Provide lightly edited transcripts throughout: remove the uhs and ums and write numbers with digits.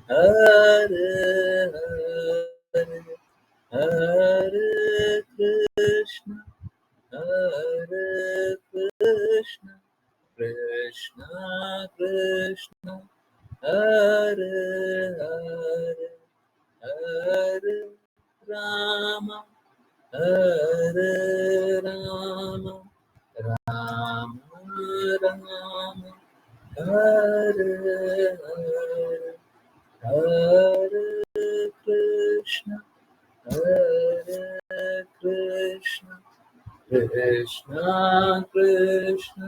Hare Hare Hare Krishna Hare Krishna Krishna Krishna Hare Hare Hare Rama Hare Rama Rama Rama Hare Hare Hare Krishna Hare Krishna Krishna Krishna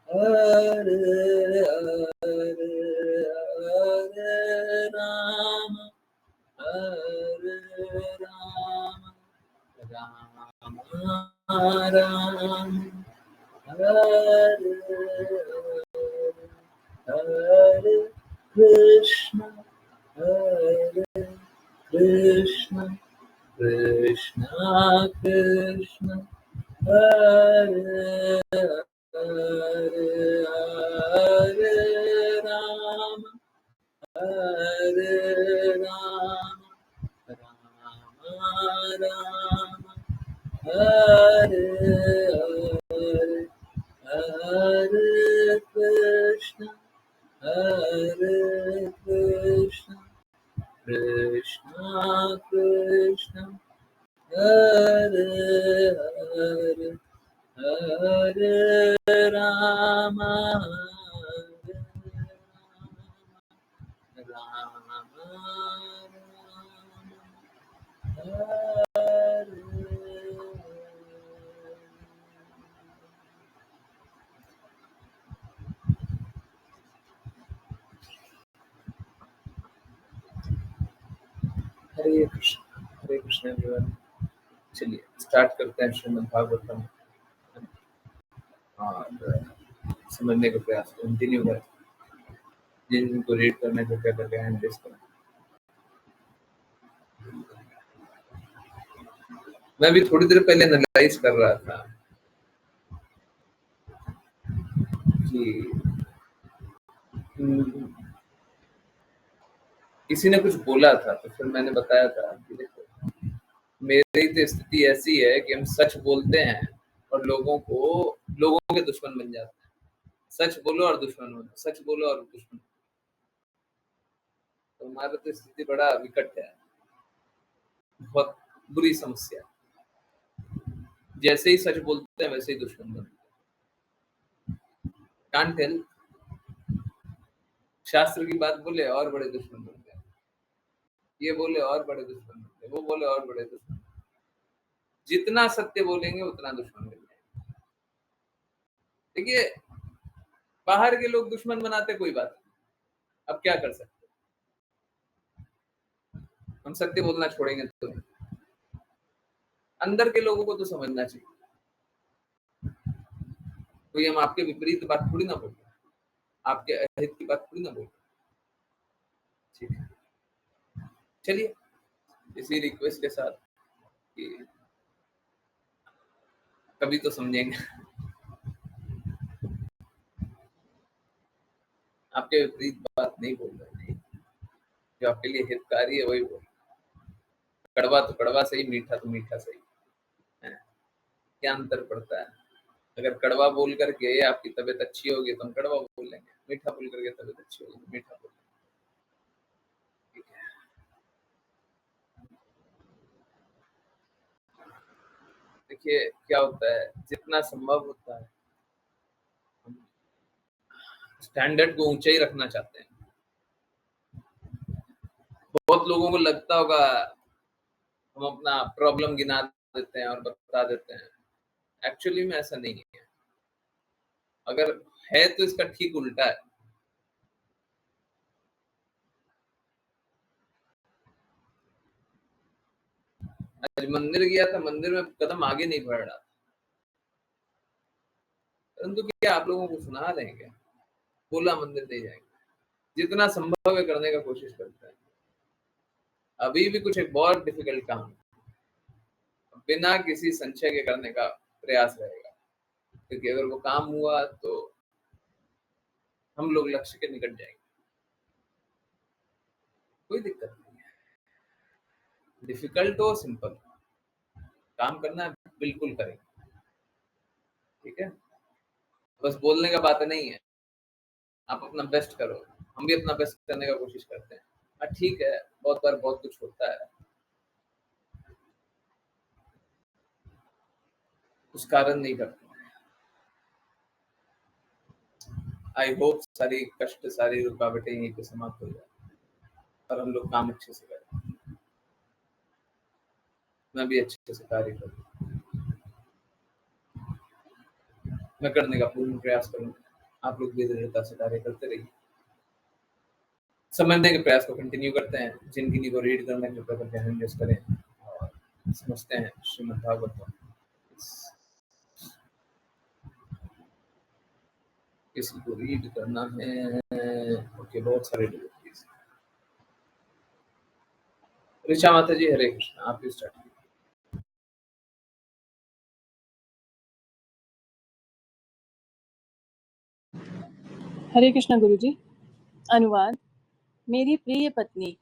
Hare Hare Hare Rama Hare Rama Rama Rama Hare Hare Krishna Hare Krishna Krishna Krishna Hare Hare Hare Rama Hare Rama Rama Rama Hare Hare Hare Krishna Hare Krishna Krishna Krishna Hare Hare Hare Rama Hare Rama Hare हरे Krishna everyone. चलिए start करते हैं श्रीमद् भागवतम और समझने का प्रयास continue करें। जिनको read करने को क्या करके हैंड रेस करें। मैं भी थोड़ी देर पहले एनालाइज कर रहा था कि किसी ने कुछ बोला था तो फिर मैंने बताया था कि देखो मेरी तो स्थिति ऐसी है कि हम सच बोलते हैं और लोगों के दुश्मन बन जाते हैं। सच बोलो और दुश्मन हो, सच बोलो और दुश्मन। तो हमारा तो स्थिति बड़ा विकट है, बहुत बुरी समस्या। जैसे ही सच बोलते हैं वैसे ही दुश्मन बनते हैं। कांट टेल, शास्त्र की बात बोले और बड़े दुश्मन बनते हैं, ये बोले और बड़े दुश्मन बनते हैं, वो बोले और बड़े दुश्मन। जितना सत्य बोलेंगे उतना दुश्मन बन जाएंगे। देखिए बाहर के लोग दुश्मन बनाते कोई बात नहीं, अब क्या कर सकते, हम सत्य बोलना छोड़ेंगे तो अंदर के लोगों को तो समझना चाहिए। कोई हम आपके विपरीत बात थोड़ी ना बोलते, आपके अहित की बात थोड़ी ना बोलते। ठीक है, चलिए इसी रिक्वेस्ट के साथ कि कभी तो समझेंगे। आपके विपरीत बात नहीं बोल रहे, जो आपके लिए हितकारी है वही बोल। कड़वा तो कड़वा सही, मीठा तो मीठा सही है। क्या अंतर पड़ता है? अगर कड़वा बोल करके आपकी तबीयत अच्छी होगी तो हम कड़वा बोल लेंगे, मीठा बोल करके तबीयत अच्छी होगी तो मीठा बोल लेंगे। ठीक है, देखिए क्या होता है, जितना संभव होता है हम स्टैंडर्ड को ऊंचा ही रखना चाहते हैं। बहुत लोगों को लगता होगा हम अपना प्रॉब्लम गिना देते हैं और बता देते हैं, एक्चुअली में ऐसा नहीं है। अगर है तो इसका ठीक उल्टा है। आज मंदिर गया था, मंदिर में कदम आगे नहीं बढ़ रहा, परंतु क्या आप लोगों को सुना रहे हैं क्या? बोला मंदिर नहीं जाएंगे, जितना संभव है करने का कोशिश करते हैं। अभी भी कुछ एक बहुत डिफिकल्ट काम बिना किसी संशय के करने का प्रयास रहेगा, क्योंकि अगर वो काम हुआ तो हम लोग लक्ष्य के निकट जाएंगे। कोई दिक्कत नहीं है, डिफिकल्ट हो सिंपल, काम करना है बिल्कुल करें, ठीक है। बस बोलने का बात नहीं है, आप अपना बेस्ट करो, हम भी अपना बेस्ट करने का कोशिश करते हैं। हाँ ठीक है, बहुत बार बहुत कुछ होता है, उस कारण नहीं करते। आई होप सारी कष्ट, सारी रुकावटें यहीं पे समाप्त हो जाए और हम लोग काम अच्छे से करें, मैं भी अच्छे से कार्य करूँ, मैं करने का पूर्ण प्रयास करूँगा, आप लोग भी दृढ़ता से कार्य करते रहिए। समझने के प्रयास को कंटिन्यू करते हैं, जिनकी को रीड करने के प्रकार ध्यान इंवेस्ट करें और समझते हैं श्रीमद् भागवत को। किसी को रीड करना है, ओके, बहुत सारे डिवोटीज। ऋचा माता जी, हरे कृष्ण, आप स्टार्ट कीजिए। हरे कृष्णा गुरुजी। अनुवाद। मेरी प्रिय पत्नी,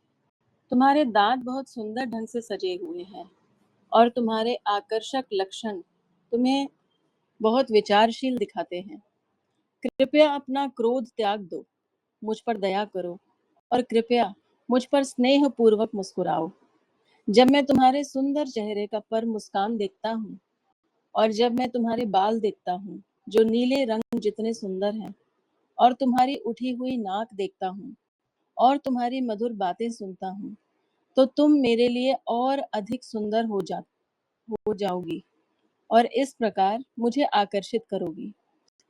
तुम्हारे दांत बहुत सुंदर ढंग से सजे हुए हैं और तुम्हारे आकर्षक लक्षण तुम्हें बहुत विचारशील दिखाते हैं। कृपया अपना क्रोध त्याग दो, मुझ पर दया करो और कृपया मुझ पर स्नेह पूर्वक मुस्कुराओ। जब मैं तुम्हारे सुंदर चेहरे का पर मुस्कान देखता हूँ और जब मैं तुम्हारे बाल देखता हूँ जो नीले रंग जितने सुंदर हैं और तुम्हारी उठी हुई नाक देखता हूँ और तुम्हारी मधुर बातें सुनता हूँ, तो तुम मेरे लिए और अधिक सुंदर हो जाओगी और इस प्रकार मुझे आकर्षित करोगी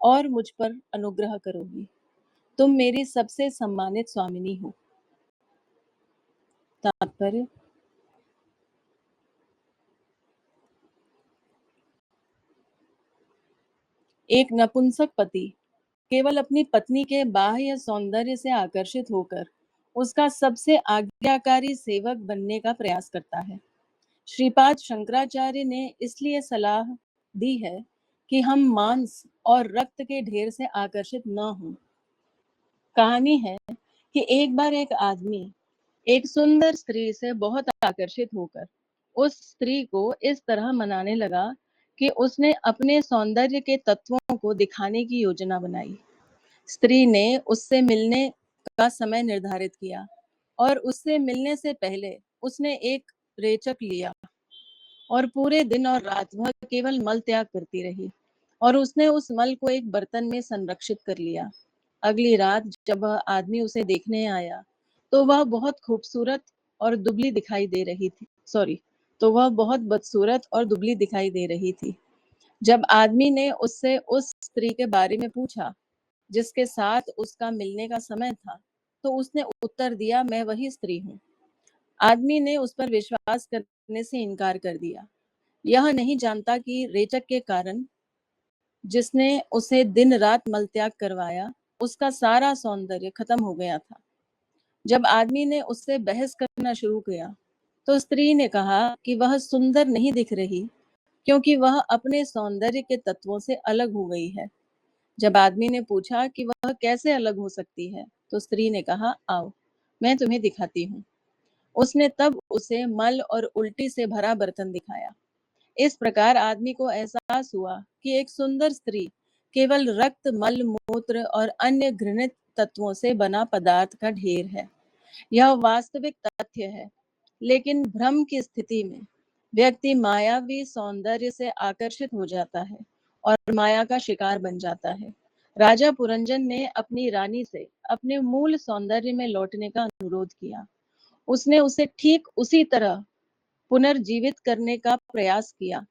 और मुझ पर अनुग्रह करोगी। तुम मेरी सबसे सम्मानित स्वामिनी हो। तात्पर्य। एक नपुंसक पति केवल अपनी पत्नी के बाह्य सौंदर्य से आकर्षित होकर उसका सबसे आज्ञाकारी सेवक बनने का प्रयास करता है। श्रीपाद शंकराचार्य ने इसलिए सलाह दी है कि हम मांस और रक्त के ढेर से आकर्षित न हों। कहानी है कि एक बार एक आदमी एक सुंदर स्त्री से बहुत आकर्षित होकर उस स्त्री को इस तरह मनाने लगा कि उसने अपने सौंदर्य के तत्वों को दिखाने की योजना बनाई। स्त्री ने उससे मिलने का समय निर्धारित किया और उससे मिलने से पहले उसने एक रेचक लिया और पूरे दिन और रात वह केवल मल त्याग करती रही और उसने उस मल को एक बर्तन में संरक्षित कर लिया। अगली रात जब वह आदमी उसे देखने आया तो वह बहुत खूबसूरत और दुबली दिखाई दे रही थी। तो वह बहुत बदसूरत और दुबली दिखाई दे रही थी। जब आदमी ने उससे उस स्त्री के बारे में पूछा जिसके साथ उसका मिलने का समय था, तो उसने उत्तर दिया, मैं वही स्त्री हूँ। आदमी ने उस पर विश्वास करने से इनकार कर दिया, यह नहीं जानता कि रेचक के कारण जिसने उसे दिन रात मलत्याग करवाया उसका सारा सौंदर्य खत्म हो गया था। जब आदमी ने उससे बहस करना शुरू किया तो स्त्री ने कहा कि वह सुंदर नहीं दिख रही क्योंकि वह अपने सौंदर्य के तत्वों से अलग हो गई है। जब आदमी ने पूछा कि वह कैसे अलग हो सकती है तो स्त्री ने कहा, आओ मैं तुम्हें दिखाती हूँ। उसने तब उसे मल और उल्टी से भरा बर्तन दिखाया। इस प्रकार आदमी को एहसास हुआ कि एक सुंदर स्त्री केवल रक्त, मल, मूत्र और अन्य घृणित तत्वों से बना पदार्थ का ढेर है। यह वास्तविक तथ्य है, लेकिन भ्रम की स्थिति में व्यक्ति मायावी सौंदर्य से आकर्षित हो जाता है और माया का शिकार बन जाता है। राजा पुरंजन ने अपनी रानी से अपने मूल सौंदर्य में लौटने का अनुरोध किया। उसने उसे ठीक उसी तरह पुनर्जीवित करने का प्रयास किया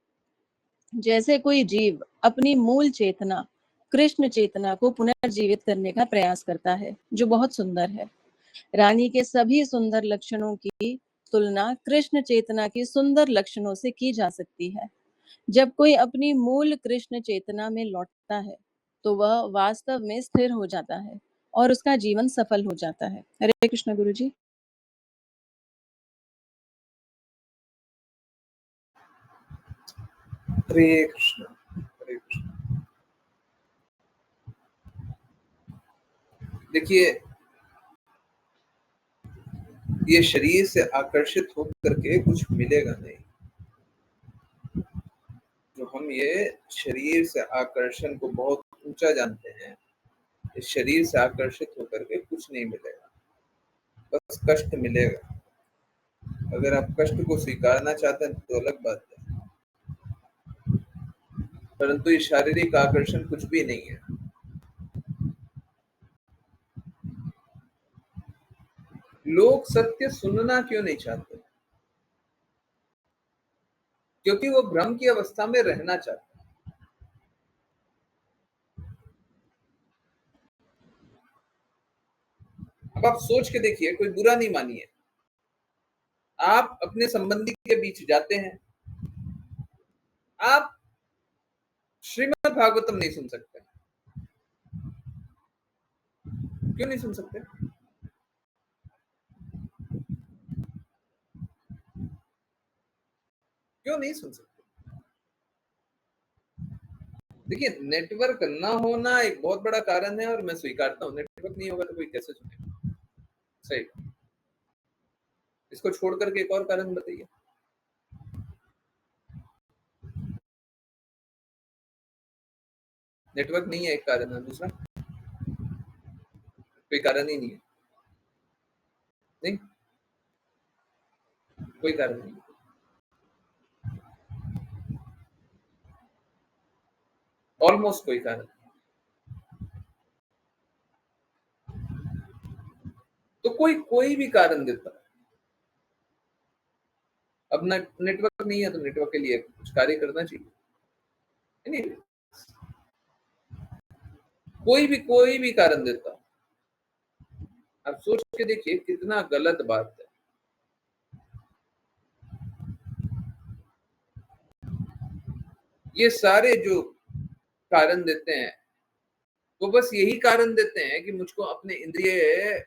जैसे कोई जीव अपनी मूल चेतना कृष्ण चेतना को पुनर्जीवित करने का प्रयास करता है, जो बहुत सुंदर है। रानी के सभी सुंदर लक्षणों की तुलना कृष्ण चेतना की सुंदर लक्षणों से की जा सकती है। जब कोई अपनी मूल कृष्ण चेतना में लौटता है तो वह वास्तव में स्थिर हो जाता है और उसका जीवन सफल हो जाता है। हरे कृष्ण गुरुजी। हरे कृष्ण, हरे कृष्ण। देखिए, ये शरीर से आकर्षित होकर के कुछ मिलेगा नहीं। जो हम ये शरीर से आकर्षण को बहुत ऊंचा जानते हैं, इस शरीर से आकर्षित होकर के कुछ नहीं मिलेगा, बस कष्ट मिलेगा। अगर आप कष्ट को स्वीकारना चाहते हैं तो अलग बात है, परंतु ये शारीरिक आकर्षण कुछ भी नहीं है। लोग सत्य सुनना क्यों नहीं चाहते? क्योंकि वो भ्रम की अवस्था में रहना चाहते हैं। अब आप सोच के देखिए, कोई बुरा नहीं मानिए, आप अपने संबंधी के बीच जाते हैं, आप श्रीमद् भागवतम नहीं सुन सकते। क्यों नहीं सुन सकते? क्यों नहीं सुन सकते? देखिए, नेटवर्क ना होना एक बहुत बड़ा कारण है, और मैं स्वीकारता हूं, नेटवर्क नहीं होगा तो कोई कैसे सुनेगा? सही। इसको छोड़ करके एक और कारण बताइए। नेटवर्क नहीं है एक कारण है, दूसरा कोई कारण ही नहीं है। नहीं, कोई कारण नहीं, ऑलमोस्ट कोई कारण। तो कोई भी कारण देता है। अब नेटवर्क नहीं है तो नेटवर्क के लिए कुछ कार्य करना चाहिए। नहीं, कोई भी कारण देता। आप सोच के देखिए कितना गलत बात है। ये सारे जो कारण देते हैं वो बस यही कारण देते हैं कि मुझको अपने इंद्रिय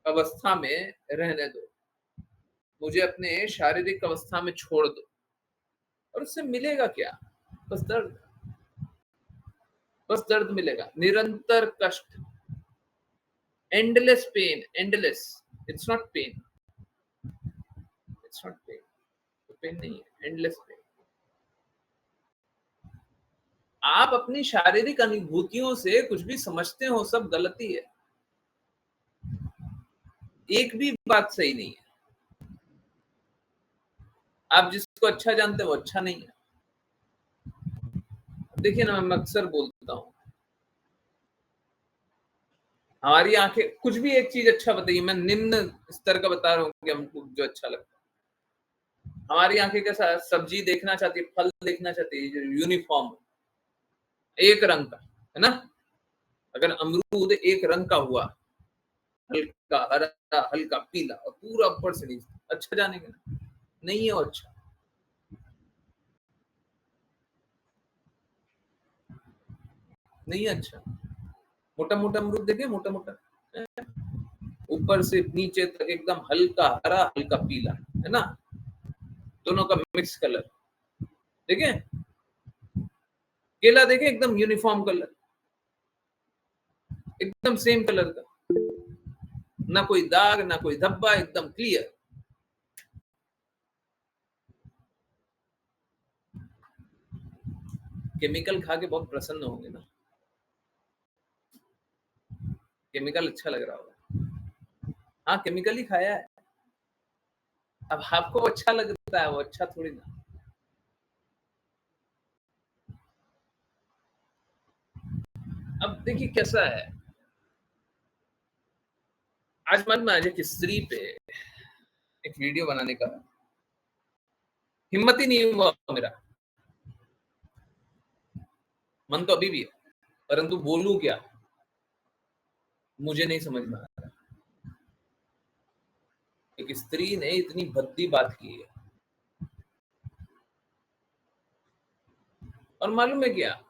अवस्था में रहने दो, मुझे अपने शारीरिक अवस्था में छोड़ दो। और उससे मिलेगा क्या? बस दर्द, बस दर्द मिलेगा, निरंतर कष्ट, endless pain, endless. It's not pain, it's not pain, तो पेन नहीं है, एंडलेस पेन। आप अपनी शारीरिक अनुभूतियों से कुछ भी समझते हो, सब गलती है। एक भी बात सही नहीं है। आप जिसको अच्छा जानते हो वो अच्छा नहीं है। देखिए ना, मैं अक्सर बोलता हूं, हमारी आंखें कुछ भी एक चीज अच्छा बताइए, मैं निम्न स्तर का बता रहा हूँ कि हमको जो अच्छा लगता है। हमारी आंखें कैसा सब्जी देखना चाहती है, फल देखना चाहती है, यूनिफॉर्म एक रंग का, है ना? अगर अमरूद एक रंग का हुआ, हल्का हरा, हल्का पीला और पूरा ऊपर से नीचे, अच्छा जानेंगे ना? नहीं है वो अच्छा। नहीं है अच्छा। मोटा मोटा अमरूद देखे, मोटा मोटा, ऊपर से नीचे तक एकदम हल्का हरा, हल्का पीला, है ना? दोनों का मिक्स कलर देखे। केला देखे, एकदम यूनिफॉर्म कलर, एकदम सेम कलर का, ना कोई दाग ना कोई धब्बा, एकदम क्लियर। केमिकल खा के बहुत प्रसन्न होंगे ना? केमिकल अच्छा लग रहा होगा। हाँ, केमिकल ही खाया है। अब आपको अच्छा लगता है, वो अच्छा थोड़ी ना। अब देखिए कैसा है, आज मन में आज एक स्त्री पे एक वीडियो बनाने का हिम्मत ही नहीं हुआ मेरा। मन तो अभी भी है, परंतु बोलूं क्या मुझे नहीं समझ में आ रहा। एक स्त्री ने इतनी भद्दी बात की है, और मालूम है क्या,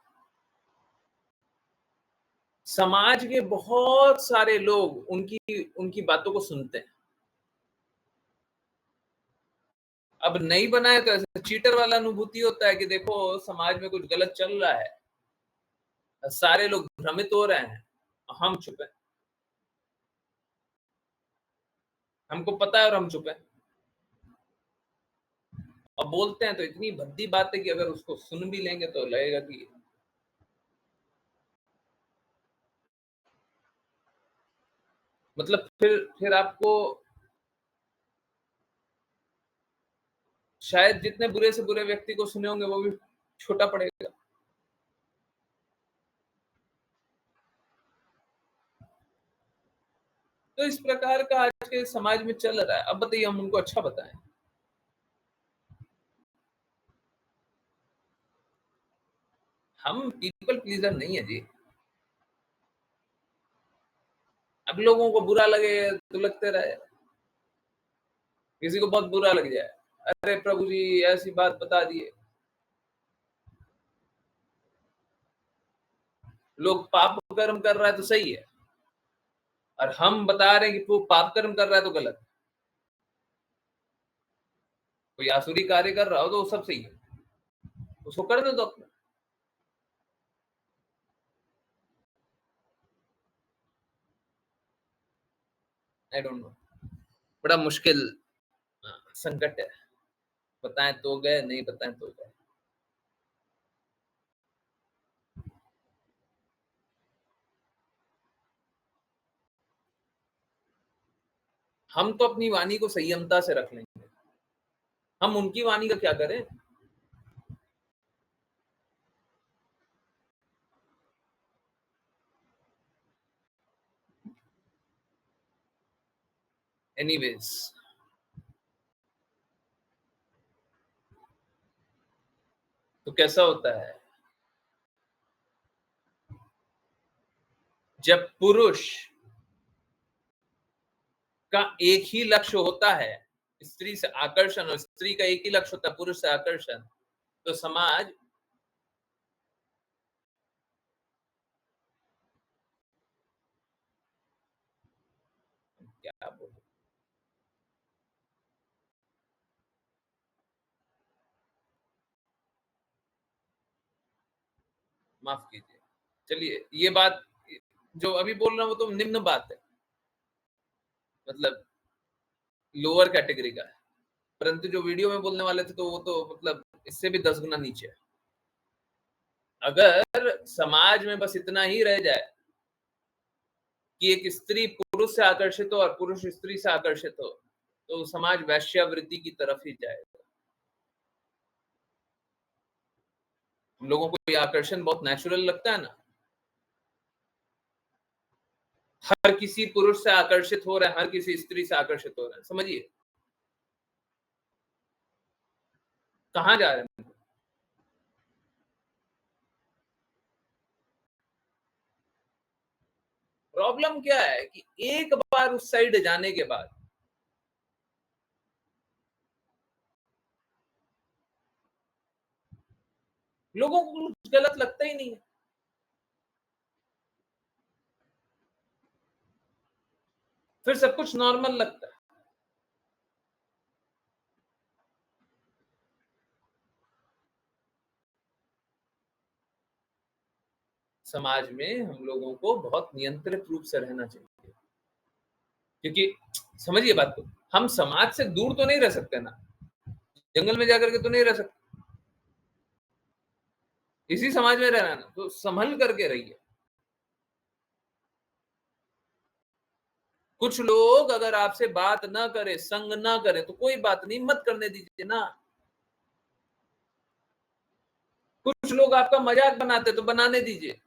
समाज के बहुत सारे लोग उनकी उनकी बातों को सुनते हैं। अब नहीं बनाए तो ऐसे चीटर वाला अनुभूति होता है कि देखो समाज में कुछ गलत चल रहा है, सारे लोग भ्रमित हो रहे हैं, हम चुप हैं। हमको पता है और हम चुप हैं। अब बोलते हैं तो इतनी भद्दी बात है कि अगर उसको सुन भी लेंगे तो लगेगा कि मतलब फिर आपको शायद जितने बुरे से बुरे व्यक्ति को सुने होंगे वो भी छोटा पड़ेगा। तो इस प्रकार का आज के समाज में चल रहा है। अब बताइए हम उनको अच्छा बताएं? हम पीपल प्लीजर नहीं है जी। अब लोगों को बुरा लगे तो लगते रहे, किसी को बहुत बुरा लग जाए, अरे प्रभु जी ऐसी बात बता दिए। लोग पाप कर्म कर रहा है तो सही है, और हम बता रहे हैं कि वो पाप कर्म कर रहा है तो गलत। कोई आसुरी कार्य कर रहा हो तो वो सब सही है, उसको कर दो तो अपना। आई डोंट नो, बड़ा मुश्किल संकट है। बताएं तो गए, नहीं बताएं तो गए। हम तो अपनी वाणी को संयमता से रख लेंगे, हम उनकी वाणी का क्या करें? एनीवेज, तो कैसा होता है जब पुरुष का एक ही लक्ष्य होता है, स्त्री से आकर्षण, और स्त्री का एक ही लक्ष्य होता है पुरुष से आकर्षण, तो समाज क्या बोले, माफ कीजिए। चलिए, ये बात जो अभी बोल रहा हूं वो तो निम्न बात है, मतलब लोअर कैटेगरी का है, परंतु जो वीडियो में बोलने वाले थे तो वो तो मतलब इससे भी 10 गुना नीचे है। अगर समाज में बस इतना ही रह जाए कि एक स्त्री पुरुष से आकर्षित हो और पुरुष स्त्री से आकर्षित हो, तो समाज वैश्यावृत्ति की तरफ ही जाएगा। हम लोगों को ये आकर्षण बहुत नेचुरल लगता है ना, हर किसी पुरुष से आकर्षित हो रहा है, हर किसी स्त्री से आकर्षित हो रहा है, समझिए कहां जा रहे हैं। प्रॉब्लम क्या है कि एक बार उस साइड जाने के बाद लोगों को कुछ गलत लगता ही नहीं है। फिर सब कुछ नॉर्मल लगता है। समाज में हम लोगों को बहुत नियंत्रित रूप से रहना चाहिए, क्योंकि समझिए बात को, हम समाज से दूर तो नहीं रह सकते ना, जंगल में जाकर के तो नहीं रह सकते, इसी समाज में रहना ना, तो संभल करके रहिए। कुछ लोग अगर आपसे बात ना करे, संग ना करे, तो कोई बात नहीं, मत करने दीजिए ना। कुछ लोग आपका मजाक बनाते तो बनाने दीजिए।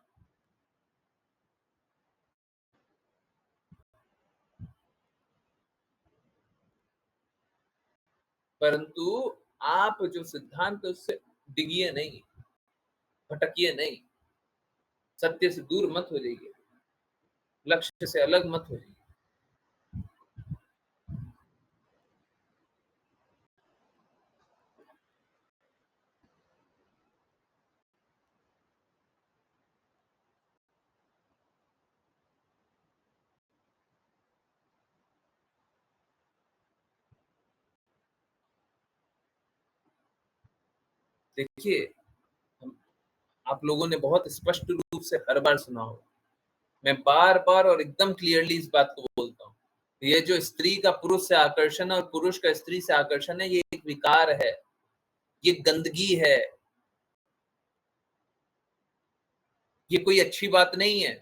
परंतु आप जो सिद्धांत उससे डिगिए नहीं, भटकिए नहीं, सत्य से दूर मत हो जाइए, लक्ष्य से अलग मत हो जाइए। देखिए, आप लोगों ने बहुत स्पष्ट रूप से हर बार सुना हो, मैं बार बार और एकदम क्लियरली इस बात को बोलता हूं ये जो स्त्री का पुरुष से आकर्षण और पुरुष का स्त्री से आकर्षण है, ये एक विकार है, ये गंदगी है, ये कोई अच्छी बात नहीं है।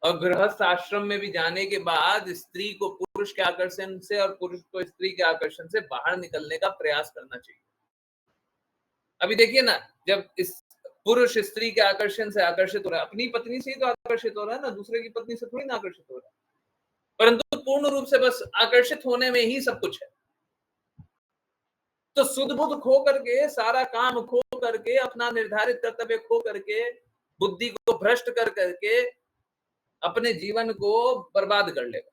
और गृहस्थ आश्रम में भी जाने के बाद स्त्री को पुरुष के आकर्षण से और पुरुष को स्त्री के आकर्षण से बाहर निकलने का प्रयास करना चाहिए। अभी देखिए ना, जब इस पुरुष स्त्री के आकर्षण से आकर्षित हो रहा है, अपनी पत्नी से ही तो आकर्षित हो रहा है ना, दूसरे की पत्नी से थोड़ी ना आकर्षित हो रहा है। परंतु पूर्ण रूप से बस आकर्षित होने में ही सब कुछ है। तो सुध बुध खो करके, सारा काम खो करके, अपना निर्धारित कर्तव्य खो करके, बुद्धि को भ्रष्ट कर करके अपने जीवन को बर्बाद कर लेगा।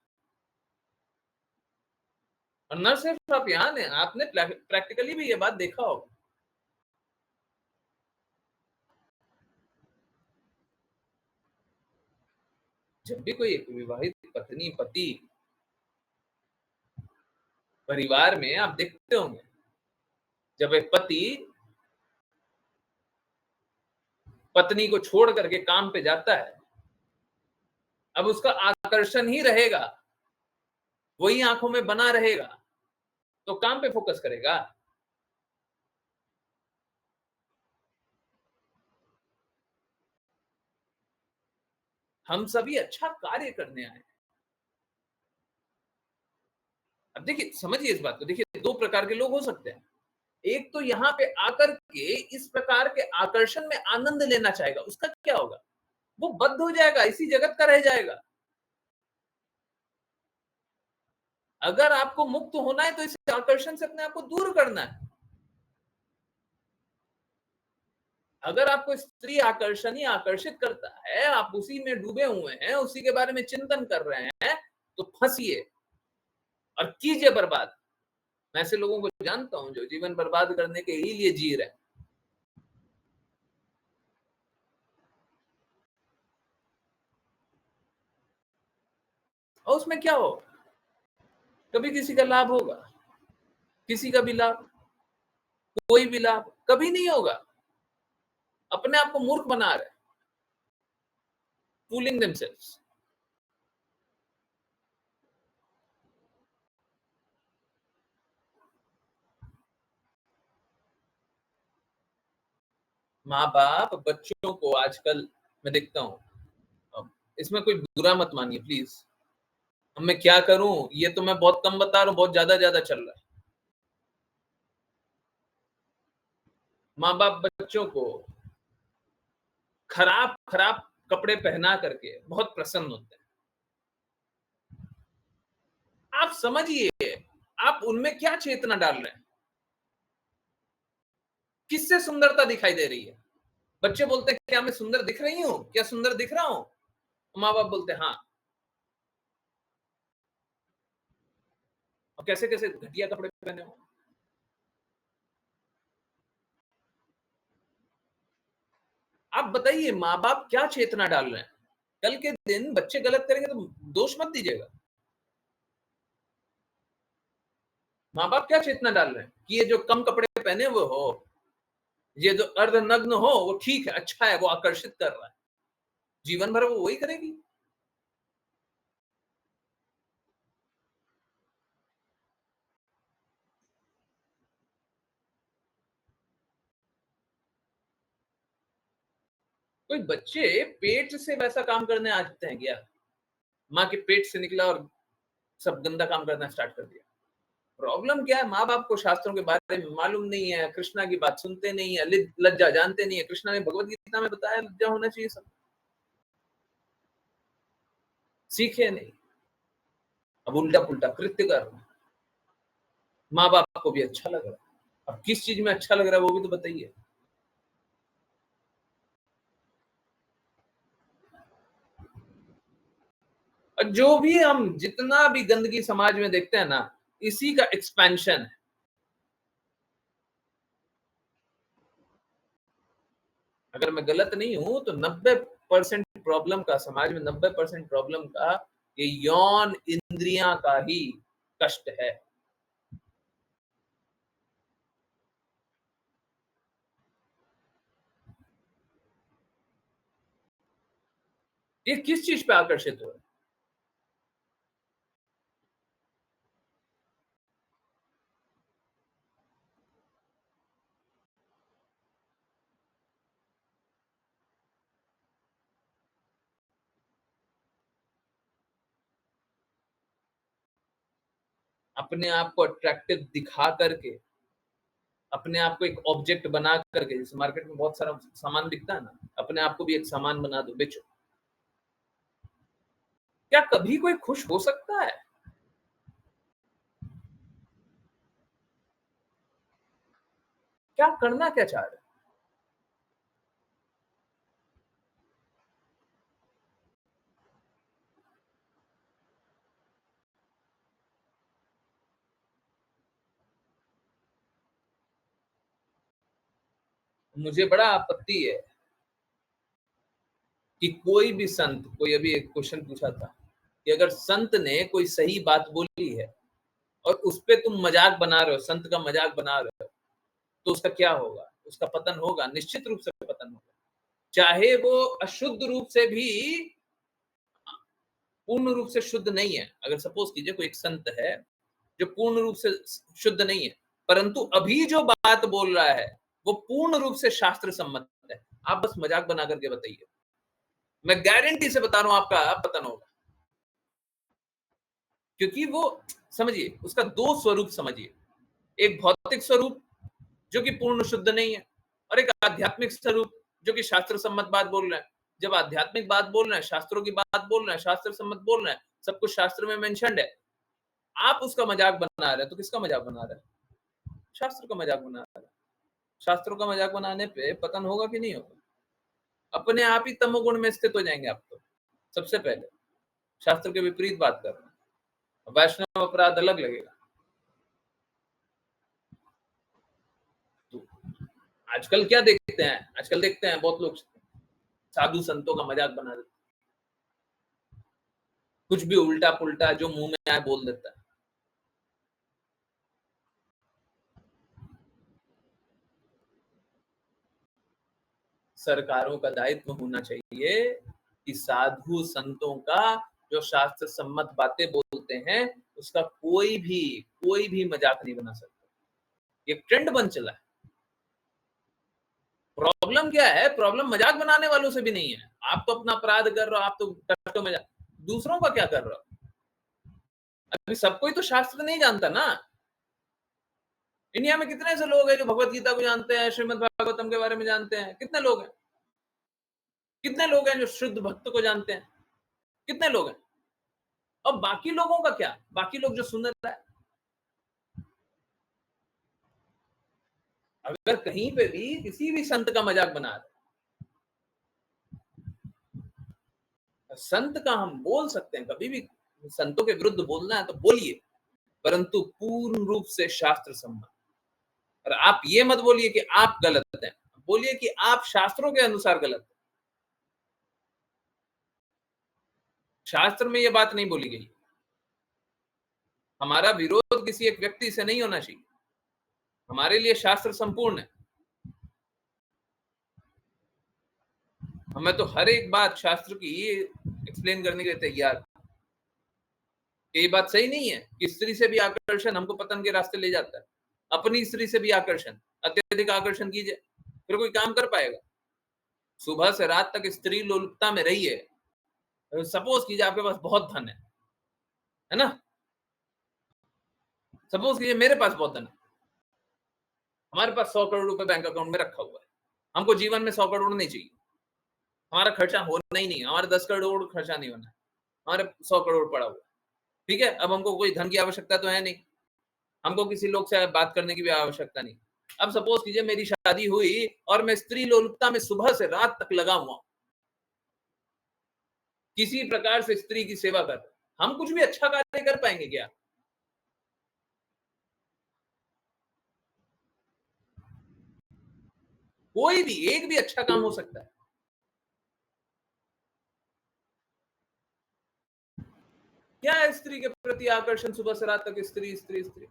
और न सिर्फ आप यहाँ ने, आपने प्रैक्टिकली भी ये बात देखा होगा। जब भी कोई एक विवाहित पत्नी पति परिवार में आप देखते होंगे, जब एक पति पत्नी को छोड़ करके काम पे जाता है, अब उसका आकर्षण ही रहेगा, वही आंखों में बना रहेगा, तो काम पे फोकस करेगा। हम सभी अच्छा कार्य करने आए। अब देखिए, समझिए इस बात को, देखिए दो प्रकार के लोग हो सकते हैं। एक तो यहाँ पे आकर के इस प्रकार के आकर्षण में आनंद लेना चाहेगा, उसका क्या होगा? वो बद्ध हो जाएगा, इसी जगत का रह जाएगा। अगर आपको मुक्त होना है तो इस आकर्षण से अपने आप को दूर करना है। अगर आपको स्त्री आकर्षण ही आकर्षित करता है, आप उसी में डूबे हुए हैं, उसी के बारे में चिंतन कर रहे हैं, तो फंसिए और कीजिए बर्बाद। मैं ऐसे लोगों को जानता हूं जो जीवन बर्बाद करने के ही लिए जी रहे हैं। और उसमें क्या हो, कभी किसी का लाभ होगा, किसी का भी लाभ, कोई भी लाभ कभी नहीं होगा। अपने आप को मूर्ख बना रहे, fooling themselves। माँ बाप बच्चों को आजकल मैं देखता हूँ, अब इसमें कोई बुरा मत मानिए प्लीज, अब मैं क्या करूं, ये तो मैं बहुत कम बता रहा हूँ, बहुत ज्यादा ज्यादा चल रहा है। माँ बाप बच्चों को खराब खराब कपड़े पहना करके बहुत प्रसन्न होते हैं। आप समझिए, आप उनमें क्या चेतना डाल रहे हैं, किससे सुंदरता दिखाई दे रही है? बच्चे बोलते हैं क्या मैं सुंदर दिख रही हूँ, क्या सुंदर दिख रहा हूँ? माँ बाप बोलते हैं हाँ। और कैसे कैसे घटिया कपड़े पहने हो। आप बताइए, माँ बाप क्या चेतना डाल रहे हैं? कल के दिन बच्चे गलत करेंगे तो दोष मत दीजिएगा। माँ बाप क्या चेतना डाल रहे हैं कि ये जो कम कपड़े पहने हुए हो, ये जो अर्धनग्न हो, वो ठीक है, अच्छा है, वो आकर्षित कर रहा है, जीवन भर वो वही करेगी। कोई बच्चे पेट से वैसा काम करने आ जाते हैं क्या? माँ के पेट से निकला और सब गंदा काम करना स्टार्ट कर दिया। प्रॉब्लम क्या है? माँ बाप को शास्त्रों के बारे में मालूम नहीं है, कृष्णा की बात सुनते नहीं है, लज्जा जानते नहीं है। कृष्णा ने भगवत गीता में बताया लज्जा होना चाहिए सब, सीखे नहीं, अब उल्टा पुल्टा कृत्य कर रहे हैं। माँ बाप को भी अच्छा लग रहा है, अब किस चीज में अच्छा लग रहा है वो भी तो बताइए। और जो भी हम जितना भी गंदगी समाज में देखते हैं ना, इसी का एक्सपेंशन है। अगर मैं गलत नहीं हूं तो 90% प्रॉब्लम का, समाज में 90% प्रॉब्लम का ये यौन इंद्रियां का ही कष्ट है। ये किस चीज पे आकर्षित हो रहा है? अपने आप को अट्रैक्टिव दिखा करके, अपने आप को एक ऑब्जेक्ट बना करके, जैसे मार्केट में बहुत सारा सामान बिकता है ना, अपने आप को भी एक सामान बना दो, बेचो। क्या कभी कोई खुश हो सकता है? क्या करना क्या चाह रहे हैं? मुझे बड़ा आपत्ति है कि कोई भी संत, कोई अभी एक क्वेश्चन पूछा था कि अगर संत ने कोई सही बात बोली है और उस पे तुम मजाक बना रहे हो, संत का मजाक बना रहे हो, तो उसका क्या होगा? उसका पतन होगा, निश्चित रूप से पतन होगा। चाहे वो अशुद्ध रूप से भी पूर्ण रूप से शुद्ध नहीं है। अगर सपोज कीजिए कोई एक संत है जो पूर्ण रूप से शुद्ध नहीं है, परंतु अभी जो बात बोल रहा है वो पूर्ण रूप से शास्त्र सम्मत है, आप बस मजाक बना करके बताइए, मैं गारंटी से बता रहा हूं आपका पतन होगा। क्योंकि वो, समझिए, उसका दो स्वरूप समझिए, एक भौतिक स्वरूप जो कि पूर्ण शुद्ध नहीं है, और एक आध्यात्मिक स्वरूप जो कि शास्त्र सम्मत बात बोल रहे हैं। जब आध्यात्मिक बात बोल रहे हैं, शास्त्रों की बात बोल रहे हैं, शास्त्र सम्मत बोल रहे हैं, सब कुछ शास्त्र में मेंशन्ड है, आप उसका मजाक बना रहे हैं, तो किसका मजाक बना रहे हैं? शास्त्र का मजाक बना रहे हैं। शास्त्रों का मजाक बनाने पे पतन होगा कि नहीं होगा? अपने आप ही तमोगुण में स्थित हो जाएंगे आप तो। सबसे पहले शास्त्र के विपरीत बात कर रहे हैं, वैष्णव अपराध अलग लगेगा। तो आजकल क्या देखते हैं? आजकल देखते हैं बहुत लोग साधु संतों का मजाक बना देते, कुछ भी उल्टा पुल्टा जो मुंह में आए बोल देता है। सरकारों का दायित्व होना चाहिए कि साधु संतों का जो शास्त्र सम्मत बातें बोलते हैं उसका कोई भी मजाक नहीं बना सकता। ये ट्रेंड बन चला है। प्रॉब्लम क्या है? प्रॉब्लम मजाक बनाने वालों से भी नहीं है। आप तो अपना अपराध कर रहे हो, आप तो करते हो मजाक, दूसरों का क्या कर रहे हो? अभी सब कोई तो शास्त्र नहीं जानता ना। इंडिया में कितने ऐसे लोग हैं जो भगवत गीता को जानते हैं, श्रीमद् भागवतम के बारे में जानते हैं? कितने लोग हैं? कितने लोग हैं जो शुद्ध भक्त को जानते हैं? कितने लोग हैं? अब बाकी लोगों का क्या? बाकी लोग जो सुन रहा है, अगर कहीं पे भी किसी भी संत का मजाक बना रहे, संत का हम बोल सकते हैं, कभी भी संतों के विरुद्ध बोलना है तो बोलिए, परंतु पूर्ण रूप से शास्त्र सम्मत। और आप ये मत बोलिए कि आप गलत हैं, बोलिए कि आप शास्त्रों के अनुसार गलत हैं। शास्त्र में ये बात नहीं बोली गई। हमारा विरोध किसी एक व्यक्ति से नहीं होना चाहिए, हमारे लिए शास्त्र संपूर्ण है। हमें तो हर एक बात शास्त्र की एक्सप्लेन करने के लिए तैयार। ये बात सही नहीं है कि स्त्री से भी आकर्षण हमको पतन के रास्ते ले जाता है। अपनी स्त्री से भी आकर्षण, अत्यधिक आकर्षण कीजिए, फिर कोई काम कर पाएगा? सुबह से रात तक स्त्री लोलुपता में रहिए। सपोज कीजिए आपके पास बहुत धन है ना? सपोज कीजिए मेरे पास बहुत धन है, हमारे पास 100 करोड़ रुपए बैंक अकाउंट में रखा हुआ है। हमको जीवन में 100 करोड़ नहीं चाहिए, हमारा खर्चा होना ही नहीं, हमारे 10 करोड़ खर्चा नहीं होना, हमारे 100 करोड़ पड़ा हुआ है। ठीक है, अब हमको कोई धन की आवश्यकता तो है नहीं, हमको किसी लोग से बात करने की भी आवश्यकता नहीं। अब सपोज कीजिए मेरी शादी हुई और मैं स्त्री लोलुपता में सुबह से रात तक लगा हुआ, किसी प्रकार से स्त्री की सेवा कर, हम कुछ भी अच्छा कार्य कर पाएंगे क्या? कोई भी एक भी अच्छा काम हो सकता है? क्या है स्त्री के प्रति आकर्षण? सुबह से रात तक स्त्री स्त्री स्त्री।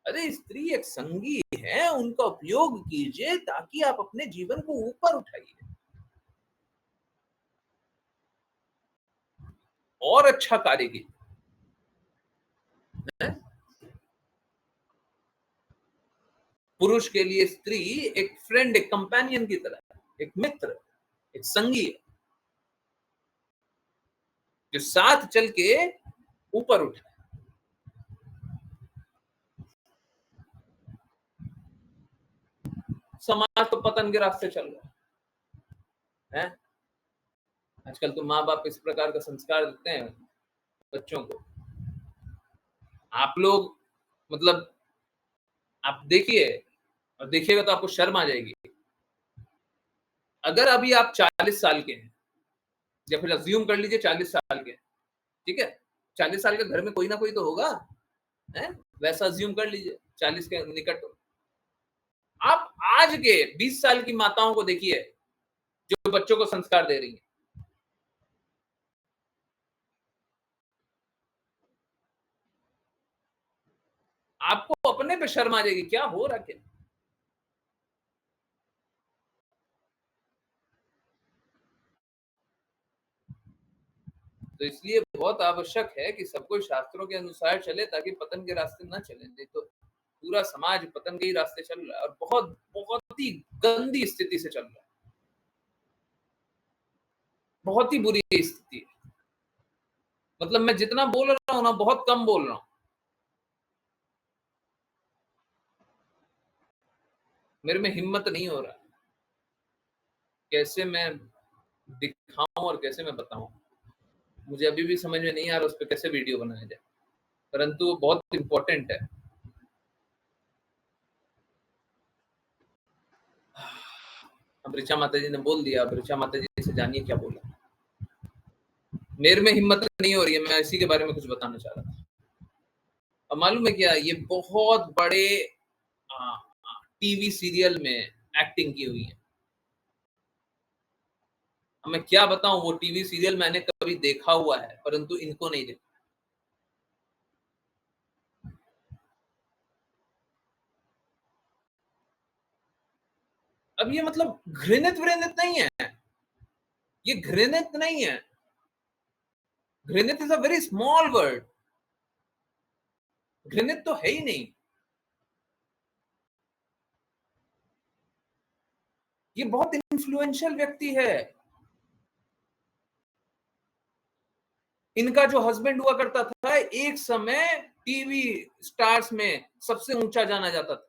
अरे स्त्री एक संगी है, उनका उपयोग कीजिए ताकि आप अपने जीवन को ऊपर उठाइए और अच्छा कार्य कीजिए। पुरुष के लिए स्त्री एक फ्रेंड, एक कंपेनियन की तरह, एक मित्र, एक संगी है जो साथ चल के ऊपर उठे। समाज तो पतन के रास्ते चल रहा है। आजकल तो माँ बाप इस प्रकार का संस्कार देते हैं बच्चों को, आप लोग मतलब आप देखिए, और देखिएगा तो आपको शर्म आ जाएगी। अगर अभी आप 40 साल के हैं, या फिर अज्यूम कर लीजिए 40 साल के हैं, ठीक है? 40 साल के घर में कोई ना कोई तो होगा, हैं? वैसा अज्यूम कर लीजिए 40 के निकट हो। आप आज के 20 साल की माताओं को देखिए, जो बच्चों को संस्कार दे रही हैं। आपको अपने पे शर्म आ जाएगी, क्या हो रहा है क्या? तो इसलिए बहुत आवश्यक है कि सब कोई शास्त्रों के अनुसार चले, ताकि पतन के रास्ते ना चले। नहीं तो पूरा समाज पतन के ही रास्ते चल रहा है, और बहुत बहुत ही गंदी स्थिति से चल रहा है। बहुत ही बुरी स्थिति है। मतलब मैं जितना बोल रहा हूँ ना, बहुत कम बोल रहा हूँ। मेरे में हिम्मत नहीं हो रहा, कैसे मैं दिखाऊं और कैसे मैं बताऊं। मुझे अभी भी समझ में नहीं आ रहा उस पर कैसे वीडियो बनाया जाए, परंतु वो बहुत इंपॉर्टेंट है। अब ऋचा माता जी ने बोल दिया, अब ऋचा माता जी से जानिए क्या बोला। मेरे में हिम्मत नहीं हो रही है, मैं इसी के बारे में कुछ बताना चाह रहा था। अब मालूम है क्या, ये बहुत बड़े टीवी सीरियल में एक्टिंग की हुई है। अब मैं क्या बताऊं, वो टीवी सीरियल मैंने कभी देखा हुआ है, परंतु इनको नहीं देखा। अब ये मतलब घृणित व्रणित नहीं है, ये घृणित नहीं है। घृणित is a very small word, घृणित तो है ही नहीं। ये बहुत इन्फ्लुएंशियल व्यक्ति है। इनका जो हस्बैंड हुआ करता था, एक समय टीवी स्टार्स में सबसे ऊंचा जाना जाता था।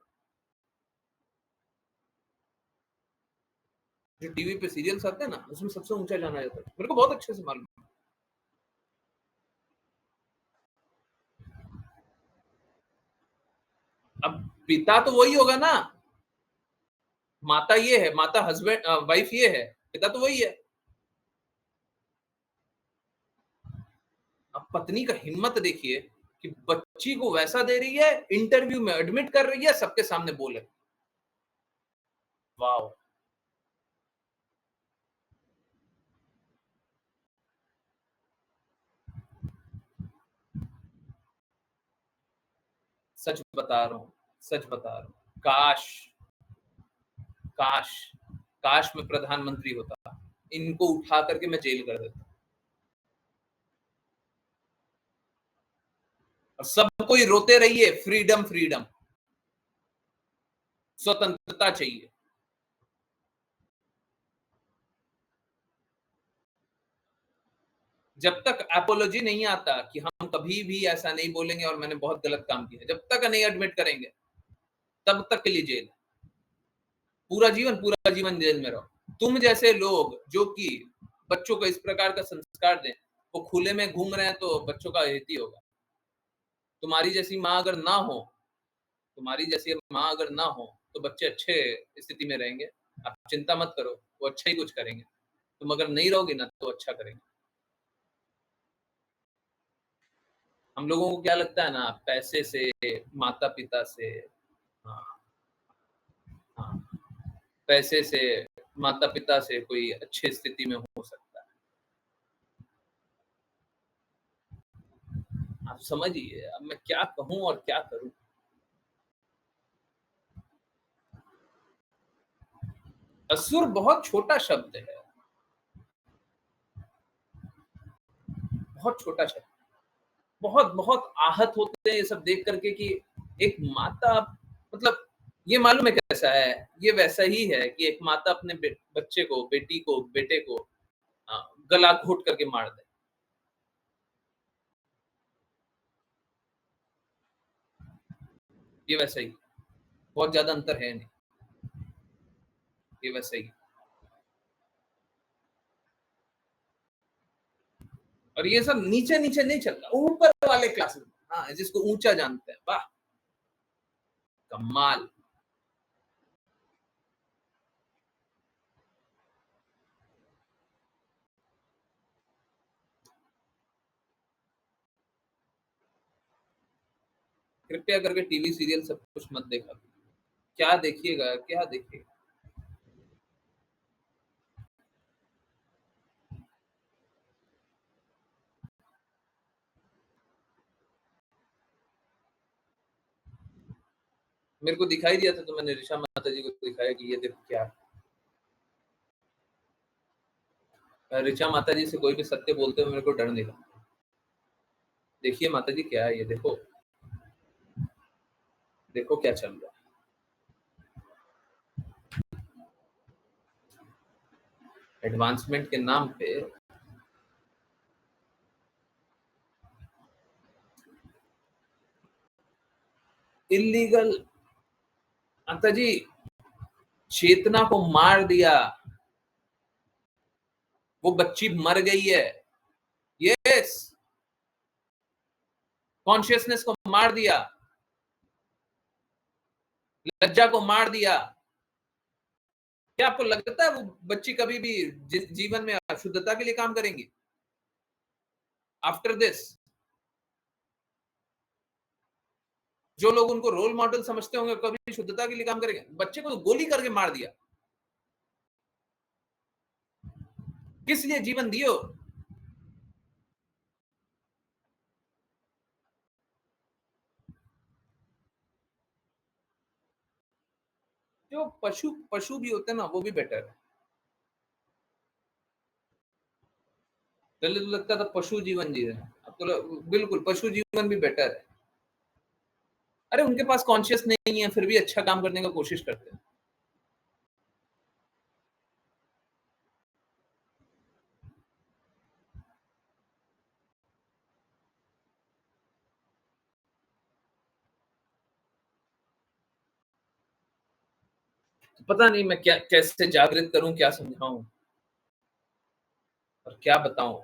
जो टीवी पे सीरियल्स आते हैं ना, उसमें सबसे ऊंचा जाना जाता था। मेरे को बहुत अच्छे से मालूम है। अब पिता तो वही होगा ना, माता ये है, माता हस्बैंड वाइफ ये है, पिता तो वही है। अब पत्नी का हिम्मत देखिए कि बच्ची को वैसा दे रही है, इंटरव्यू में एडमिट कर रही है, सबके सामने बोले। वाह, सच बता रहा हूँ, सच बता रहा हूँ। काश, काश, काश मैं प्रधानमंत्री होता, इनको उठा करके मैं जेल कर देता, और सब कोई रोते रहिए, फ्रीडम फ्रीडम, स्वतंत्रता चाहिए। जब तक एपोलॉजी नहीं आता कि हम कभी भी ऐसा नहीं बोलेंगे और मैंने बहुत गलत काम किया, जब तक नहीं एडमिट करेंगे, तब तक के लिए जेल। पूरा जीवन जेल में रहो। तुम जैसे लोग जो कि बच्चों को इस प्रकार का संस्कार दें, वो खुले में घूम रहे हैं, तो बच्चों का हित ही होगा। तुम्हारी जैसी माँ अगर ना हो, तुम्हारी जैसी माँ अगर ना हो, तो बच्चे अच्छे स्थिति में रहेंगे। आप चिंता मत करो, वो अच्छा ही कुछ करेंगे। तुम अगर नहीं रहोगे ना, तो अच्छा करेंगे। हम लोगों को क्या लगता है ना, पैसे से, माता पिता से, हाँ, हाँ, पैसे से, माता पिता से कोई अच्छी स्थिति में हो सकता है। आप समझिए, अब मैं क्या कहूं और क्या करूं। असुर बहुत छोटा शब्द है, बहुत छोटा शब्द। बहुत बहुत आहत होते हैं ये सब देख करके कि एक माता, मतलब ये मालूम है कैसा है, ये वैसा ही है कि एक माता अपने बच्चे को, बेटी को, बेटे को गला घोट करके मार दे। ये वैसा ही, बहुत ज्यादा अंतर है नहीं। ये वैसे ही। और ये सब नीचे नीचे नहीं चलता, ऊपर वाले क्लासेस, हाँ, जिसको ऊंचा जानते हैं, वाह कमाल। कृपया करके टीवी सीरियल सब कुछ मत देखा, क्या देखिएगा, क्या देखिएगा। मेरे को दिखाई दिया था तो मैंने ऋषा माता जी को दिखाया कि ये देखो क्या है। ऋषा माता जी से कोई भी सत्य बोलते हुए मेरे को डर नहीं लगता। देखिए माता जी क्या है ये, देखो देखो क्या चल रहा है एडवांसमेंट के नाम पे। इलीगल, माता जी चेतना को मार दिया, वो बच्ची मर गई है। यस, कॉन्शियसनेस को मार दिया, लज्जा को मार दिया। क्या आपको लगता है वो बच्ची कभी भी जीवन में अशुद्धता के लिए काम करेंगी आफ्टर दिस? जो लोग उनको रोल मॉडल समझते होंगे कभी शुद्धता के लिए काम करेंगे? बच्चे को तो गोली करके मार दिया, किस लिए जीवन दियो? जो पशु पशु भी होते हैं ना, वो भी बेटर है। पहले तो लगता था पशु जीवन जी रहे हैं, अब तो बिल्कुल पशु जीवन भी बेटर है। अरे उनके पास कॉन्शियस नहीं है, फिर भी अच्छा काम करने का कोशिश करते हैं। पता नहीं मैं क्या कैसे जागृत करूं, क्या समझाऊं और क्या बताऊं।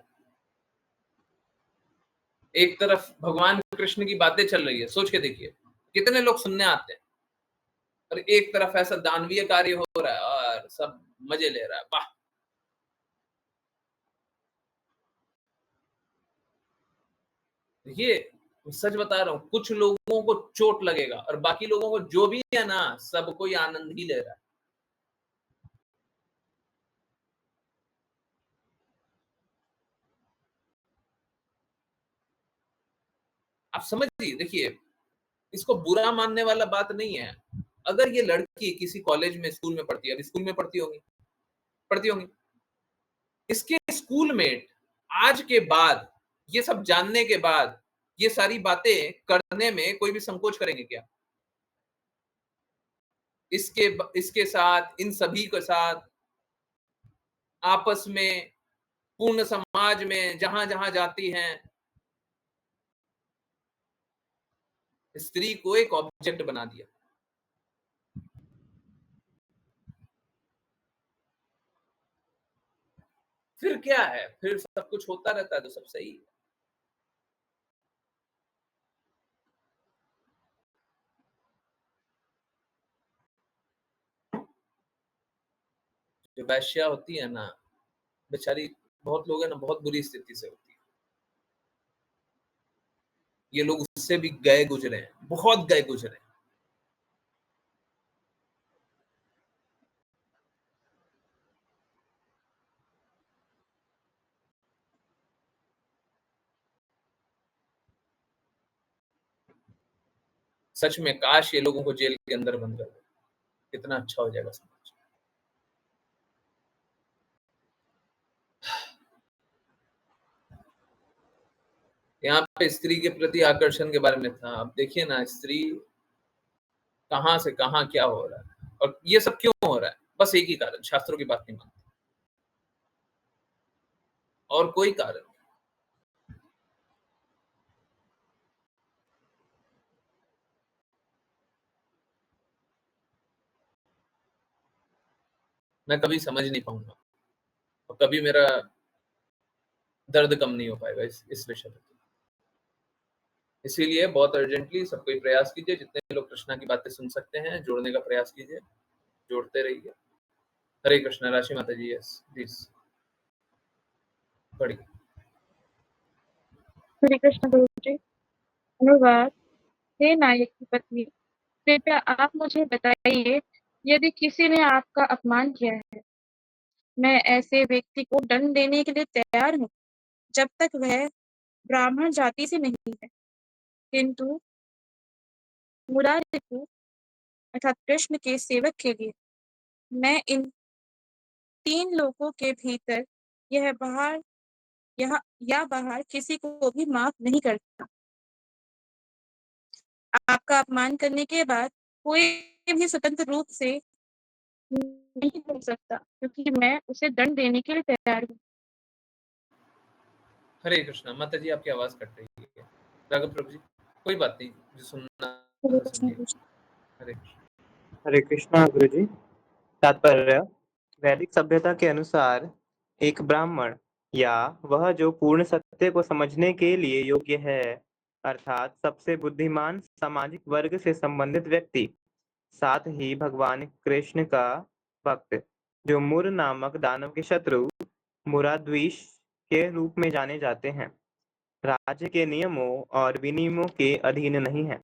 एक तरफ भगवान कृष्ण की बातें चल रही है, सोच के देखिए कितने लोग सुनने आते हैं, और एक तरफ ऐसा दानवीय कार्य हो रहा है और सब मजे ले रहा है। वाह, ये सच बता रहा हूं, कुछ लोगों को चोट लगेगा और बाकी लोगों को जो भी है ना, सब कोई आनंद ही ले रहा है। आप समझिए, देखिए इसको बुरा मानने वाला बात नहीं है। अगर ये लड़की किसी कॉलेज में, स्कूल में पढ़ती है, अभी स्कूल में पढ़ती होंगी, इसके स्कूलमेट आज के बाद, ये सब जानने के बाद, ये सारी बातें करने में कोई भी संकोच करेंगे क्या? इसके इसके साथ, इन सभी के साथ, आपस में, पूर्ण समाज में, जहां जहां जाती हैं, स्त्री को एक ऑब्जेक्ट बना दिया। फिर क्या है, फिर सब कुछ होता रहता है तो सब सही है। जो वैश्या होती है ना, बेचारी, बहुत लोग है ना, बहुत बुरी स्थिति से होती है। ये लोग उससे भी गए गुजरे हैं, बहुत गए गुजरे हैं। सच में काश ये लोगों को जेल के अंदर बंद कर दे, कितना अच्छा हो जाएगा समाज। यहाँ पे स्त्री के प्रति आकर्षण के बारे में था, अब देखिए ना स्त्री कहाँ से कहाँ क्या हो रहा है, और ये सब क्यों हो रहा है? बस एक ही कारण, शास्त्रों की बात नहीं मानते, और कोई कारण नहीं। मैं कभी समझ नहीं पाऊंगा और कभी मेरा दर्द कम नहीं हो पाएगा इस विषय पे। इसीलिए बहुत अर्जेंटली सब कोई प्रयास कीजिए, जितने लोग कृष्णा की बातें सुन सकते हैं जोड़ने का प्रयास कीजिए, जोड़ते रहिए। हरे कृष्णा। राशि माता जी, यस प्लीज पढ़िए। हरे कृष्ण गुरु जी। अनुवाद। हे नायक की पत्नी, कृपया आप मुझे बताइए, यदि किसी ने आपका अपमान किया है, मैं ऐसे व्यक्ति को दंड देने के लिए तैयार हूँ, जब तक वह ब्राह्मण जाति से नहीं है। किंतु मुरारिपु अर्थात कृष्ण के सेवक के लिए मैं इन 3 लोकों के भीतर यह बाहर यहाँ या बाहर किसी को भी माफ नहीं करता। आपका अपमान करने के बाद कोई भी स्वतंत्र रूप से नहीं हो सकता, क्योंकि मैं उसे दंड देने के लिए तैयार हूँ। हरे कृष्णा। माता जी आपकी आवाज कट रही है। राघव प्रभु जी, कोई बात नहीं, जो सुनना हरे है कृष्ण सुनिए। गुरु जी। हरे कृष्ण। हरे कृष्णा गुरु जी। तात्पर्य: वैदिक सभ्यता के अनुसार एक ब्राह्मण या वह जो पूर्ण सत्य को समझने के लिए योग्य है, अर्थात सबसे बुद्धिमान सामाजिक वर्ग से संबंधित व्यक्ति, साथ ही भगवान कृष्ण का भक्त, जो मुर नामक दानव के शत्रु मुराद्वीष के रूप में जाने जाते हैं, राज्य के नियमों और विनियमों के अधीन नहीं है।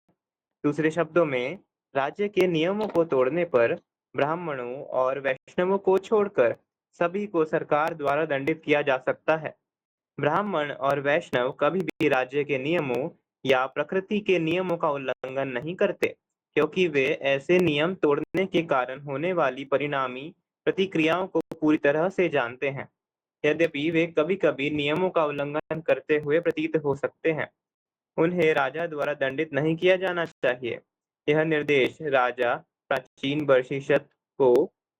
दूसरे शब्दों में, राज्य के नियमों को तोड़ने पर ब्राह्मणों और वैष्णवों को छोड़कर सभी को सरकार द्वारा दंडित किया जा सकता है। ब्राह्मण और वैष्णव कभी भी राज्य के नियमों या प्रकृति के नियमों का उल्लंघन नहीं करते, क्योंकि वे ऐसे नियम तोड़ने के कारण होने वाली परिणामी प्रतिक्रियाओं को पूरी तरह से जानते हैं। यद्यपि वे कभी-कभी नियमों का उल्लंघन करते हुए प्रतीत हो सकते हैं, उन्हें राजा द्वारा दंडित नहीं किया जाना चाहिए। यह निर्देश राजा प्राचीन बर्हिषत को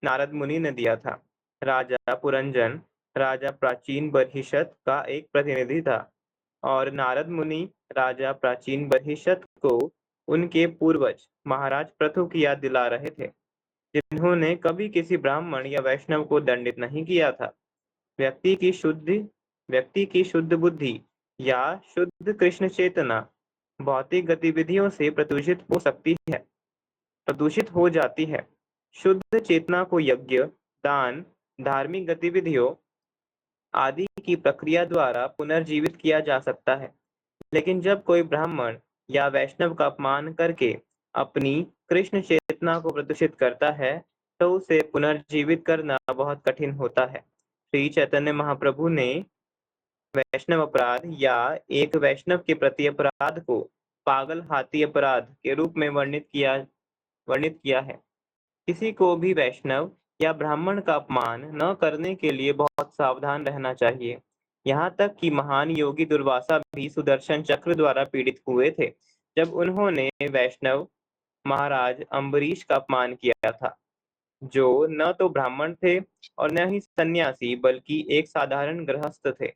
नारद मुनि ने दिया था। राजा पुरंजन राजा प्राचीन बर्हिषत का एक प्रतिनिधि था और नारद मुनि राजा प्राचीन बर्हिषत को उनके पूर्वज महाराज पृथु की याद दिला रहे थे, जिन्होंने कभी किसी ब्राह्मण या वैष्णव को दंडित नहीं किया था। व्यक्ति की शुद्ध बुद्धि या शुद्ध कृष्ण चेतना भौतिक गतिविधियों से प्रदूषित हो जाती है। शुद्ध चेतना को यज्ञ, दान, धार्मिक गतिविधियों आदि की प्रक्रिया द्वारा पुनर्जीवित किया जा सकता है। लेकिन जब कोई ब्राह्मण या वैष्णव का अपमान करके अपनी कृष्ण चेतना को प्रदूषित करता है, तो उसे पुनर्जीवित करना बहुत कठिन होता है। श्री चैतन्य महाप्रभु ने वैष्णव अपराध या एक वैष्णव के प्रति अपराध को पागल हाथी अपराध के रूप में वर्णित किया है। किसी को भी वैष्णव या ब्राह्मण का अपमान न करने के लिए बहुत सावधान रहना चाहिए। यहाँ तक कि महान योगी दुर्वासा भी सुदर्शन चक्र द्वारा पीड़ित हुए थे, जब उन्होंने वैष्णव महाराज अम्बरीश का अपमान किया था, जो न तो ब्राह्मण थे और न ही सन्यासी, बल्कि एक साधारण गृहस्थ थे।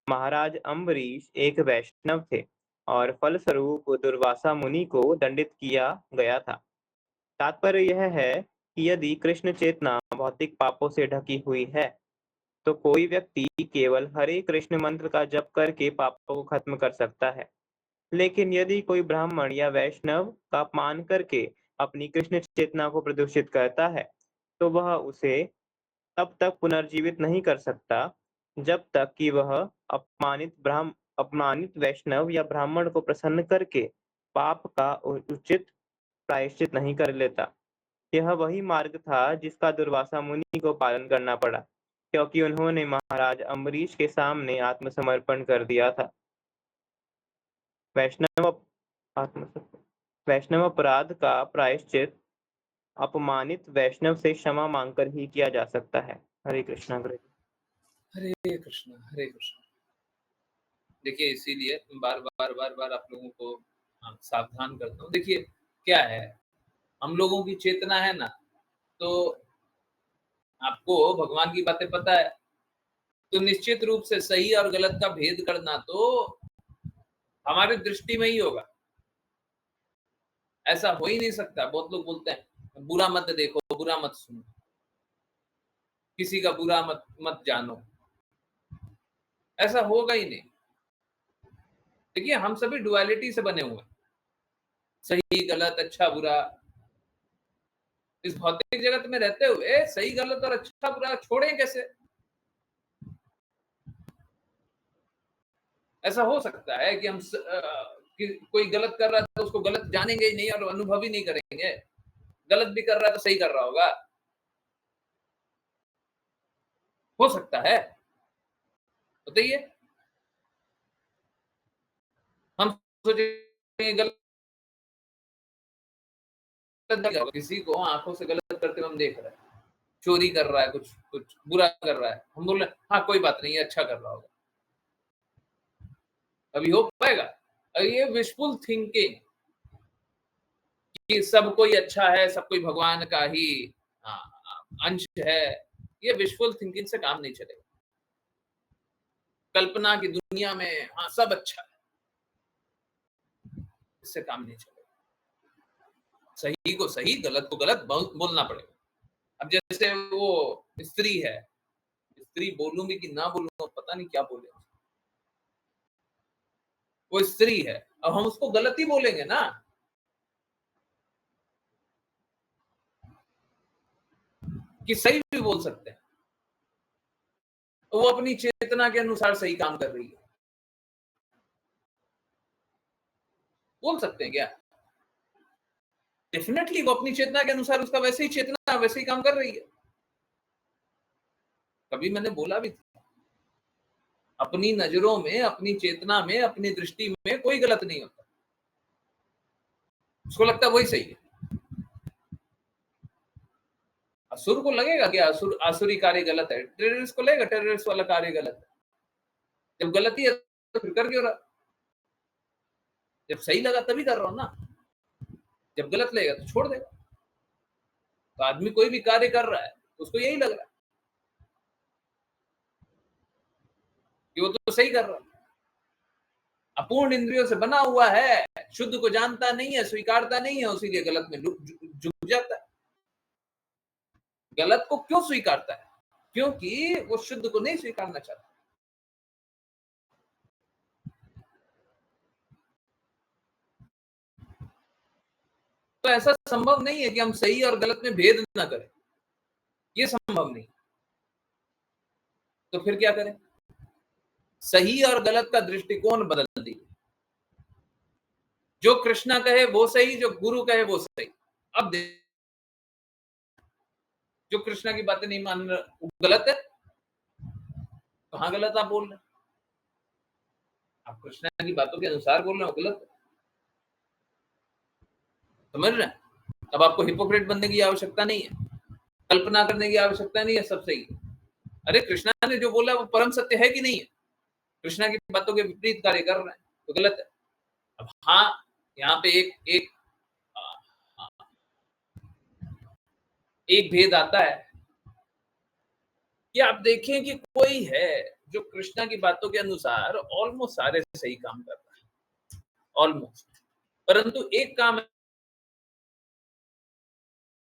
महाराज अम्बरीश एक वैष्णव थे और फलस्वरूप दुर्वासा मुनि को दंडित किया गया था। तात्पर्य यह है कि यदि कृष्ण चेतना भौतिक पापों से ढकी हुई है, तो कोई व्यक्ति केवल हरे कृष्ण मंत्र का जप करके पापों को खत्म कर सकता है। लेकिन यदि कोई ब्राह्मण या वैष्णव का अपमान करके अपनी कृष्ण चेतना को प्रदूषित करता है, तो वह उसे तब तक पुनर्जीवित नहीं कर सकता जब तक कि वह अपमानित वैष्णव या ब्राह्मण को प्रसन्न करके पाप का उचित प्रायश्चित नहीं कर लेता। यह वही मार्ग था जिसका दुर्वासा मुनि को पालन करना पड़ा, क्योंकि उन्होंने महाराज अम्बरीश के सामने आत्मसमर्पण कर दिया था। वैष्णव वैष्णव अपराध का प्रायश्चित अपमानित वैष्णव से क्षमा मांगकर ही किया जा सकता है। हरे कृष्णा गुरु जी। हरे कृष्णा। हरे कृष्णा। देखिए, इसीलिए बार बार आप लोगों को सावधान करता हूँ। देखिए क्या है, हम लोगों की चेतना है ना, तो आपको भगवान की बातें पता है, तो निश्चित रूप से सही और गलत का भेद करना तो हमारी दृष्टि में ही होगा। ऐसा हो ही नहीं सकता। बहुत लोग बोलते हैं बुरा मत देखो, बुरा मत सुनो। किसी का बुरा मत जानो, ऐसा होगा ही नहीं। देखिए हम सभी डुअलिटी से बने हुए हैं, सही गलत, अच्छा बुरा। इस भौतिक जगत में रहते हुए सही गलत और अच्छा बुरा छोड़ें कैसे? ऐसा हो सकता है कि हम कि कोई गलत कर रहा है तो उसको गलत जानेंगे ही नहीं और अनुभव ही नहीं करेंगे। गलत भी कर रहा है तो सही कर रहा होगा, हो सकता है, बताइए। हम सोचेंगे गलत किसी को आंखों से गलत करते हुए हम देख रहे हैं, चोरी कर रहा है, कुछ कुछ बुरा कर रहा है, हम बोल रहे हैं हाँ कोई बात नहीं, ये अच्छा कर रहा होगा। अभी हो पाएगा? ये विशफुल थिंकिंग कि सब कोई अच्छा है, सब कोई भगवान का ही अंश है, ये विशफुल थिंकिंग से काम नहीं चलेगा। कल्पना की दुनिया में हाँ सब अच्छा है, इससे काम नहीं चलेगा। सही को सही, गलत को गलत बोलना पड़ेगा। अब जैसे वो स्त्री है, स्त्री बोलूंगी कि ना बोलूंगा पता नहीं क्या बोले, वो स्त्री है, अब हम उसको गलत ही बोलेंगे ना। कि सही भी बोल सकते हैं, वो अपनी चेतना के अनुसार सही काम कर रही है, बोल सकते हैं क्या? डेफिनेटली वो अपनी चेतना के अनुसार, उसका वैसे ही चेतना वैसे ही काम कर रही है। कभी मैंने बोला भी था, अपनी नजरों में, अपनी चेतना में, अपनी दृष्टि में कोई गलत नहीं होता, उसको लगता है वही सही है। असुर को लगेगा कि आसुरी कार्य गलत है, टेररिस्ट को लगेगा टेररिस्ट वाला कार्य गलत है। जब गलती है तो फिर कर क्यों रहा? जब सही लगा तभी कर रहा हूं ना, जब गलत लगेगा तो छोड़ देगा। तो आदमी कोई भी कार्य कर रहा है तो उसको यही लग रहा है कि वो तो सही कर रहा है। अपूर्ण इंद्रियों से बना हुआ है, शुद्ध को जानता नहीं है, स्वीकारता नहीं है, उसीलिए गलत में झुक जाता है। गलत को क्यों स्वीकारता है? क्योंकि वो शुद्ध को नहीं स्वीकारना चाहता। तो ऐसा संभव नहीं है कि हम सही और गलत में भेद ना करें, ये संभव नहीं। तो फिर क्या करें? सही और गलत का दृष्टिकोण बदल दी। जो कृष्णा कहे वो सही, जो गुरु कहे वो सही। अब जो कृष्णा की बातें नहीं मान रहे वो गलत है। कहां गलत आप बोल रहे हैं? आप कृष्णा की बातों के अनुसार बोल रहे हो, गलत है। समझ रहे हैं? अब आपको हिपोक्रेट बनने की आवश्यकता नहीं है, कल्पना करने की आवश्यकता नहीं है, सब सही है। अरे कृष्णा ने जो बोला वो परम सत्य है कि नहीं है? कृष्णा की बातों के विपरीत कार्य कर रहे हैं तो गलत है। अब हाँ, यहाँ पे एक भेद आता है कि आप देखें कि कोई है जो कृष्णा की बातों के अनुसार ऑलमोस्ट सारे सही काम कर रहा है, ऑलमोस्ट, परंतु एक काम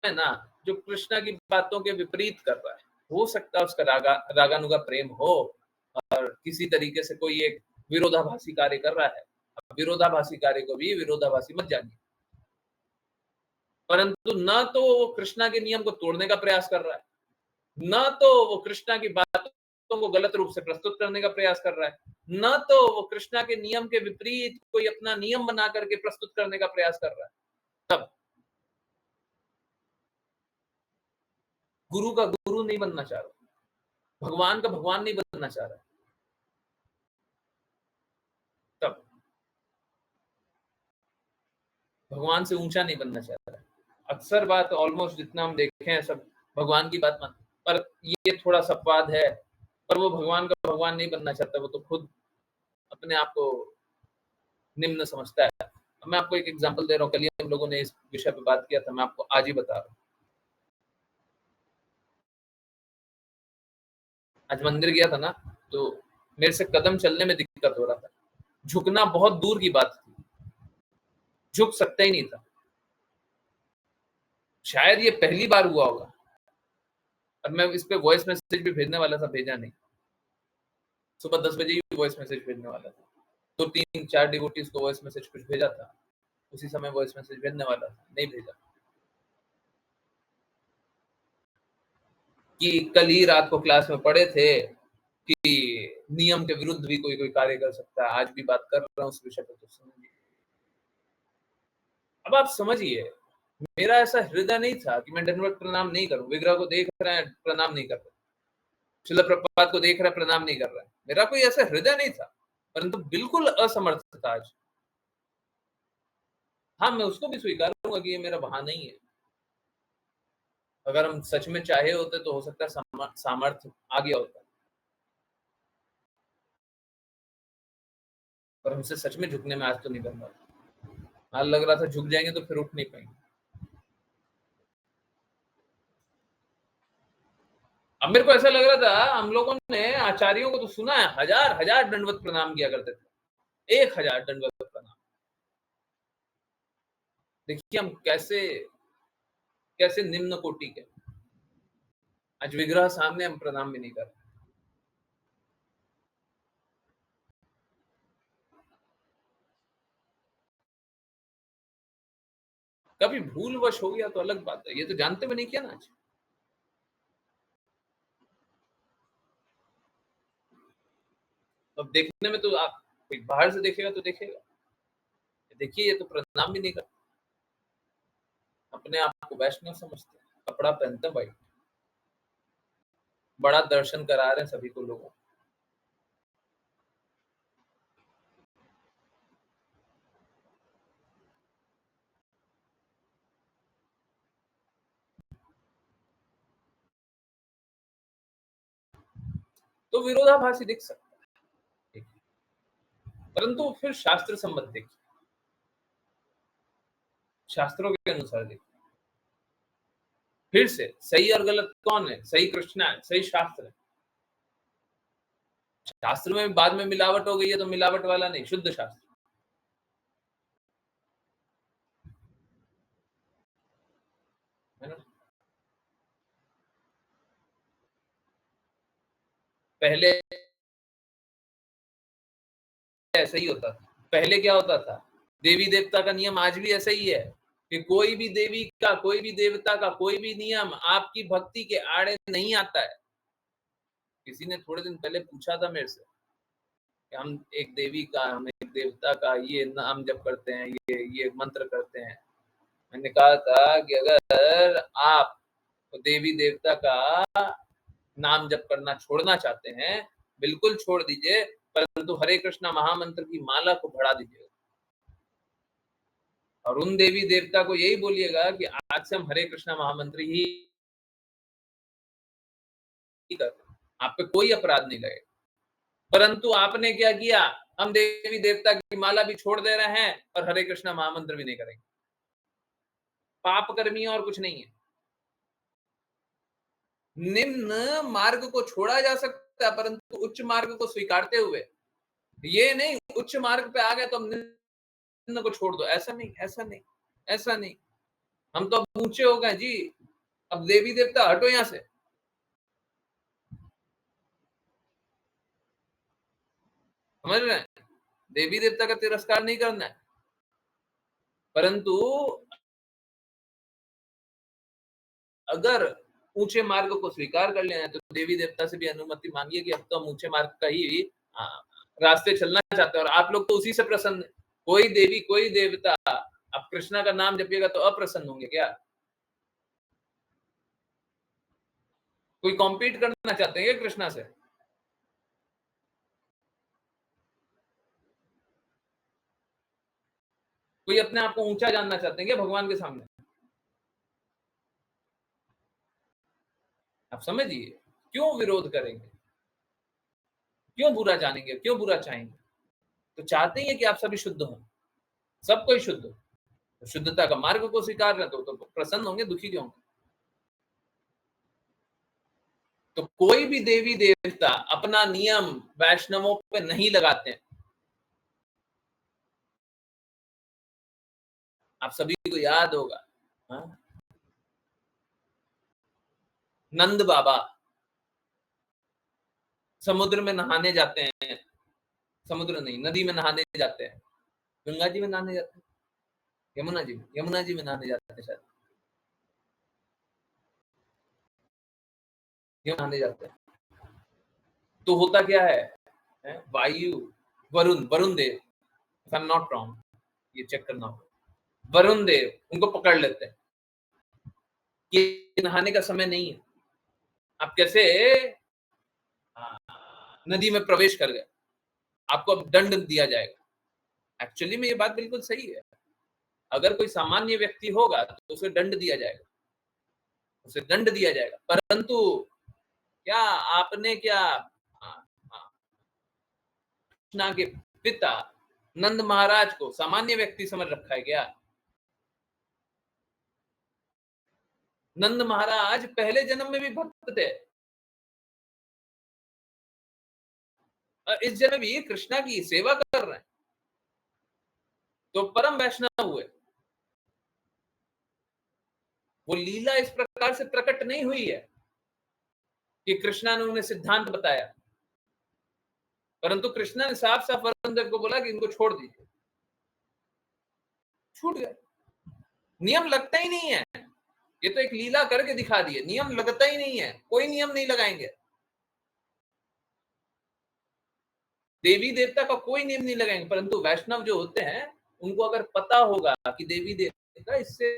है ना जो कृष्णा की बातों के विपरीत कर रहा है। हो सकता है उसका रागानुगा प्रेम हो और किसी तरीके से कोई एक विरोधाभासी कार्य कर रहा है। विरोधाभासी कार्य को भी विरोधाभासी मत जानिए, परंतु न तो वो कृष्णा के नियम को तोड़ने का प्रयास कर रहा है, न तो वो कृष्णा की बातों को गलत रूप से प्रस्तुत करने का प्रयास कर रहा है, न तो वो कृष्णा के नियम के विपरीत कोई अपना नियम बना करके प्रस्तुत करने का प्रयास कर रहा है। तब गुरु का गुरु नहीं बनना चाह रहा, भगवान का भगवान नहीं बनना चाह रहा, तब भगवान से ऊंचा नहीं बनना चाह रहा। अक्सर बात ऑलमोस्ट जितना हम देखे हैं सब भगवान की बात मान, पर ये थोड़ा अपवाद है। पर वो भगवान का भगवान नहीं बनना चाहता, वो तो खुद अपने आप को निम्न समझता है। मैं आपको एक एग्जांपल दे रहा हूँ, कल ही हम लोगों ने इस विषय पे बात किया था, मैं आपको आज ही बता रहा हूँ। आज मंदिर गया था ना, तो मेरे से कदम चलने में दिक्कत हो रहा था, झुकना बहुत दूर की बात थी, झुक सकता ही नहीं था। शायद ये पहली बार हुआ होगा। और मैं इस पे वॉइस मैसेज भी भेजने वाला था, भेजा नहीं। सुबह 10 बजे ही वॉइस मैसेज भेजने वाला था, 2-3-4 डिवोटीज को वॉइस मैसेज कुछ भेजा था, उसी समय वॉइस मैसेज भेजने वाला था, नहीं भेजा। कि कल ही रात को क्लास में पढ़े थे कि नियम के विरुद्ध भी कोई कोई कार्य कर सकता है, आज भी बात कर रहा हूँ उस विषय पर, तो समझिए। अब आप समझिए, मेरा ऐसा हृदय नहीं था कि मैं दंडवत प्रणाम नहीं करूं। विग्रह को देख रहे हैं, प्रणाम नहीं कर रहे, शिला प्रभुपाद को देख रहा है, प्रणाम नहीं कर रहा है, मेरा कोई ऐसा हृदय नहीं था, परंतु बिल्कुल असमर्थ था आज। हाँ, मैं उसको भी स्वीकारूंगा कि ये मेरा बहाना ही है। अगर हम सच में चाहे होते तो हो सकता है सामर्थ्य आ गया होता, पर हमसे सच में झुकने में आज तो नहीं बन रहा। आज लग रहा था झुक जाएंगे तो फिर उठ नहीं पाएंगे। अब मेरे को ऐसा लग रहा था, हम लोगों ने आचार्यों को तो सुना है, हजार हजार दंडवत प्रणाम किया करते थे, 1000 दंडवत प्रणाम। देखिए हम कैसे कैसे निम्न कोटि के, आज विग्रह सामने हम प्रणाम भी नहीं कर रहे। कभी भूलवश हो गया तो अलग बात है, ये तो जानते हुए नहीं किया ना आज। अब देखने में तो आप कोई बाहर से देखेगा तो देखेगा, देखिए ये तो प्रणाम भी नहीं करते, अपने आप को वैष्णव समझते हैं, कपड़ा पहनते हैं भाई, बड़ा दर्शन करा रहे हैं सभी को लोगों। तो विरोधाभासी दिख सकता है, परंतु फिर शास्त्र संबंध देखिए, शास्त्रों के अनुसार देखिए। फिर से सही और गलत कौन है? सही कृष्ण है, सही शास्त्र है। शास्त्र में बाद में मिलावट हो गई है तो मिलावट वाला नहीं, शुद्ध शास्त्र। है ना? पहले ऐसा ही होता था। पहले क्या होता था, देवी देवता का नियम आज भी ऐसा ही है कि कोई भी देवी का, कोई भी देवता का, कोई भी नियम आपकी भक्ति के आड़े नहीं आता है। किसी ने थोड़े दिन पहले पूछा था मेरे से कि हम एक देवी का, हम एक देवता का ये नाम जप करते हैं, ये मंत्र करते हैं। मैंने कहा था कि अगर आप देवी देवता का नाम जप करना छोड़ना चाहते हैं, बिल्कुल छोड़ दीजिए, परंतु हरे कृष्णा महामंत्र की माला को बढ़ा दीजिए। और उन देवी देवता को यही बोलिएगा कि आज से हम हरे कृष्णा महामंत्र ही करते हैं, आप पे कोई अपराध नहीं लगेगा। परंतु आपने क्या किया, हम देवी देवता की माला भी छोड़ दे रहे हैं और हरे कृष्णा महामंत्र भी नहीं करेंगे। पाप कर्मी और कुछ नहीं है। निम्न मार्ग को छोड़ा जा सकता है, परंतु उच्च मार्ग को स्वीकारते हुए। ये नहीं उच्च मार्ग पे आ गए तो हम निम्न को छोड़ दो, ऐसा नहीं, ऐसा नहीं, ऐसा नहीं। हम तो अब ऊंचे हो गए जी, अब देवी देवता हटो यहां से। समझ रहे हैं? देवी देवता का तिरस्कार नहीं करना है, परंतु अगर ऊंचे मार्ग को स्वीकार कर लेना है तो देवी देवता से भी अनुमति मांगिए कि अब तो हम ऊंचे मार्ग का ही रास्ते चलना चाहते हैं, और आप लोग तो उसी से प्रसन्न। कोई देवी कोई देवता अब कृष्णा का नाम जपिएगा तो अप्रसन्न होंगे क्या? कोई कॉम्पीट करना चाहते हैं क्या कृष्णा से? कोई अपने आप को ऊंचा जानना चाहते हैं क्या भगवान के सामने? आप समझिए, क्यों विरोध करेंगे, क्यों बुरा जानेंगे, क्यों बुरा चाहेंगे? तो चाहते ही है कि आप सभी शुद्ध हो, सब कोई शुद्ध हो। तो शुद्धता का मार्ग को स्वीकार रहे तो प्रसन्न होंगे, दुखी क्यों होंगे? तो कोई भी देवी देवता अपना नियम वैष्णवों पे नहीं लगाते हैं। आप सभी को याद होगा, हाँ? नंद बाबा समुद्र में नहाने जाते हैं, समुद्र नहीं, नदी में नहाने जाते हैं, गंगा जी में नहाने जाते हैं, यमुना जी में नहाने जाते हैं, शायद नहाने जाते हैं। तो होता क्या है, Vayu, Varun Dev, if I am not wrong, ये चेक करना होगा, वरुण देव उनको पकड़ लेते हैं कि नहाने का समय नहीं है, आप कैसे नदी में प्रवेश कर गए, आपको अब दंड दिया जाएगा। एक्चुअली में ये बात बिल्कुल सही है, अगर कोई सामान्य व्यक्ति होगा तो उसे दंड दिया जाएगा, परंतु क्या आपने क्या कृष्णा के पिता नंद महाराज को सामान्य व्यक्ति समझ रखा है क्या? नंद महाराज पहले जन्म में भी भक्त थे, इस जन्म भी कृष्णा की सेवा कर रहे हैं, तो परम वैष्णव हुए। वो लीला इस प्रकार से प्रकट नहीं हुई है कि कृष्णा ने उन्हें सिद्धांत बताया, परंतु कृष्णा ने साफ साफ वरुण देव को बोला कि इनको छोड़ दीजिए, छूट गए। नियम लगता ही नहीं है, ये तो एक लीला करके दिखा दिए, नियम लगता ही नहीं है, कोई नियम नहीं लगाएंगे, देवी देवता का कोई नियम नहीं लगाएंगे, परंतु वैष्णव जो होते हैं उनको अगर पता होगा कि देवी देवता इससे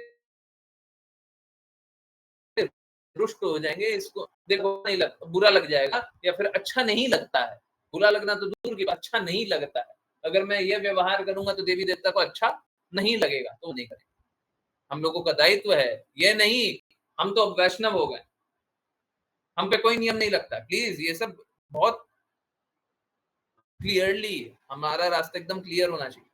रुष्ट हो जाएंगे, इसको देखो नहीं लगता, बुरा लग जाएगा, या फिर अच्छा नहीं लगता है, बुरा लगना तो दूर की बात, अच्छा नहीं लगता है, अगर मैं ये व्यवहार करूंगा तो देवी देवता को अच्छा नहीं लगेगा, तो नहीं करेंगे। हम लोगों का दायित्व है, ये नहीं हम तो अब वैष्णव हो गए, हम पे कोई नियम नहीं लगता, प्लीज ये सब बहुत क्लियरली, हमारा रास्ता एकदम क्लियर होना चाहिए।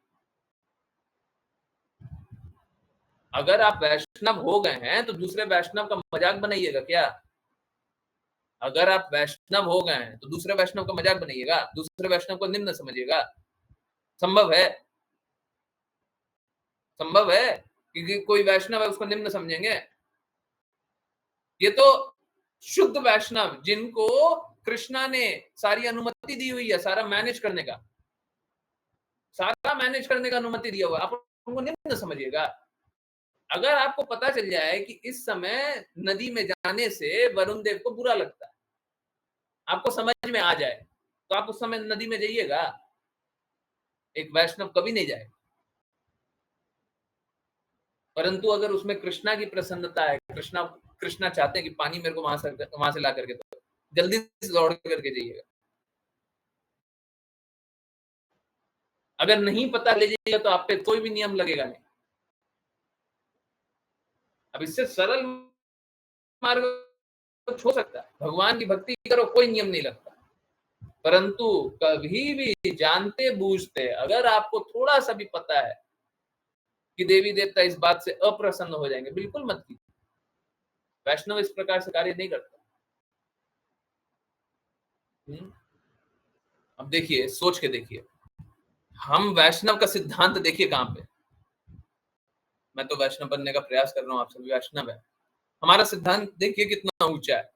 अगर आप वैष्णव हो गए हैं तो दूसरे वैष्णव का मजाक बनाइएगा क्या? अगर आप वैष्णव हो गए हैं तो दूसरे वैष्णव का मजाक बनाइएगा, दूसरे वैष्णव को निम्न समझिएगा? संभव है? संभव है कि कोई वैष्णव है उसको निम्न समझेंगे? ये तो शुद्ध वैष्णव जिनको कृष्णा ने सारी अनुमति दी हुई है, सारा मैनेज करने का अनुमति दिया हुआ, आप उनको निम्न समझिएगा। अगर आपको पता चल जाए कि इस समय नदी में जाने से वरुण देव को बुरा लगता है, आपको समझ में आ जाए, तो आप उस समय नदी में जाइएगा? एक वैष्णव कभी नहीं जाएगा। परंतु अगर उसमें कृष्णा की प्रसन्नता है, कृष्णा चाहते हैं कि पानी मेरे को वहां से ला करके, तो जल्दी से दौड़ करके जाइएगा। अगर नहीं पता ले जाइएगा तो आप पे कोई भी नियम लगेगा नहीं। अब इससे सरल मार्ग हो सकता है, भगवान की भक्ति करो, कोई नियम नहीं लगता, परंतु कभी भी जानते बूझते अगर आपको थोड़ा सा भी पता है कि देवी देवता इस बात से अप्रसन्न हो जाएंगे, बिल्कुल मत कीजिए। वैष्णव इस प्रकार से कार्य नहीं करता। अब देखिए, सोच के देखिए, हम वैष्णव का सिद्धांत देखिए कहां पे। मैं तो वैष्णव बनने का प्रयास कर रहा हूं, आप सभी वैष्णव है, हमारा सिद्धांत देखिए कितना ऊंचा है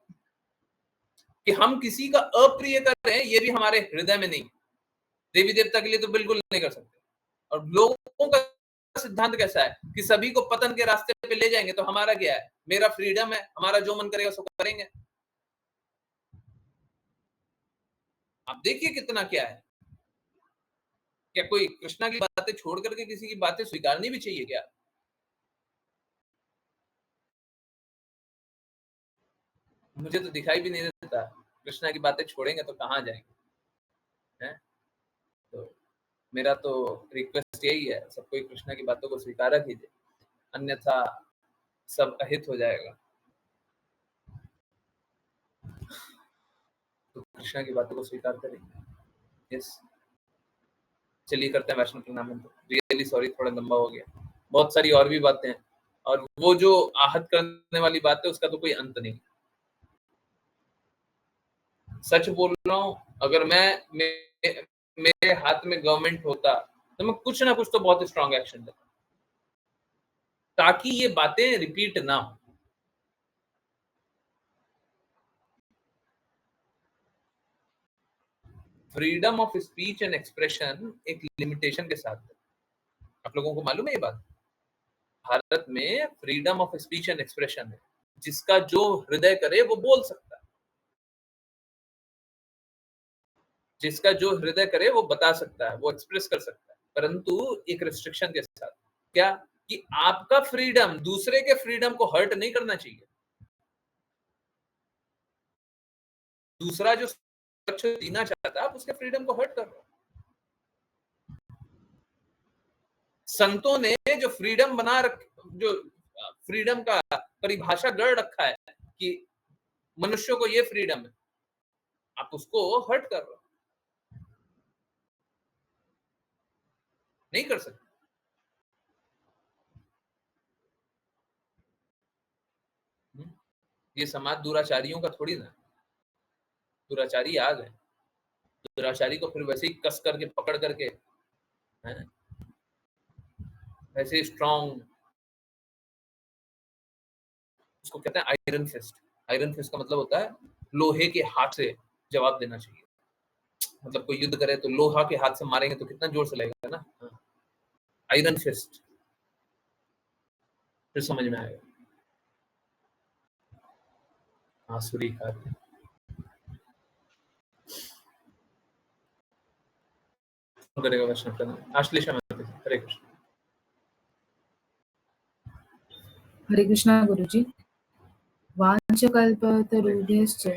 कि हम किसी का अप्रिय कर रहे हैं, ये भी हमारे हृदय में नहीं, देवी देवता के लिए तो बिल्कुल नहीं कर सकते। और लोगों का सिद्धांत कैसा है कि सभी को पतन के रास्ते पे ले जाएंगे, तो हमारा क्या है, मेरा फ्रीडम है, हमारा जो मन करेगा सो करेंगे। आप देखिए कितना क्या है। क्या कोई कृष्णा की बातें छोड़ करके किसी की बातें स्वीकारनी भी चाहिए क्या? मुझे तो दिखाई भी नहीं देता, कृष्णा की बातें छोड़ेंगे तो कहां जाएंगे, हैं? तो मेरा तो रिक्वेस्ट यही है, सब कोई कृष्णा की बातों को स्वीकारा कीजिए, अन्यथा सब अहित हो जाएगा। तो कृष्णा की बातों को स्वीकार करेंगे। यस, चलिए करते हैं वैष्णव प्रणाम। रियली सॉरी, थोड़ा लंबा हो गया, बहुत सारी और भी बातें हैं, और वो जो आहत करने वाली बात है उसका तो कोई अंत नहीं। सच बोल रहा हूं, अगर मेरे हाथ में गवर्नमेंट होता तो मैं कुछ ना कुछ तो बहुत स्ट्रांग एक्शन लेता, ताकि ये बातें रिपीट ना हो। Freedom of speech and expression एक लिमिटेशन के साथ है। आप लोगों को मालूम है ये बात? भारत में freedom of speech and expression है, जिसका जो हृदय करे वो बोल सकता है, जिसका जो हृदय करे वो बता सकता है, वो एक्सप्रेस कर सकता है, परंतु एक रिस्ट्रिक्शन के साथ। क्या? कि आपका फ्रीडम दूसरे के फ्रीडम को हर्ट नहीं करना चाहिए। दूसरा जो जीना चाहता है, आप उसके फ्रीडम को हर्ट कर रहे हो। संतों ने जो फ्रीडम जो फ्रीडम का परिभाषा गढ़ रखा है कि मनुष्यों को ये फ्रीडम है, आप उसको हर्ट कर रहे हो, नहीं कर सकते। ये समाज दुराचारियों का थोड़ी ना। दुराचारी आ गए, दुराचारी को फिर वैसे ही कस करके पकड़ करके वैसे स्ट्रॉन्ग, उसको कहते हैं आयरन फिस्ट। आयरन फिस्ट का मतलब होता है लोहे के हाथ से जवाब देना चाहिए। मतलब कोई युद्ध करे तो लोहा के हाथ से मारेंगे तो कितना जोर से लगेगा ना। आयरन फिस्ट, फिर समझ में आएगा। आसुरी कार्य। करेगा वैष्णव प्रणाम। आश्लेषा माता जी, हरे कृष्ण। हरे कृष्णा गुरुजी। वाञ्छकल्पतरुभ्यश्च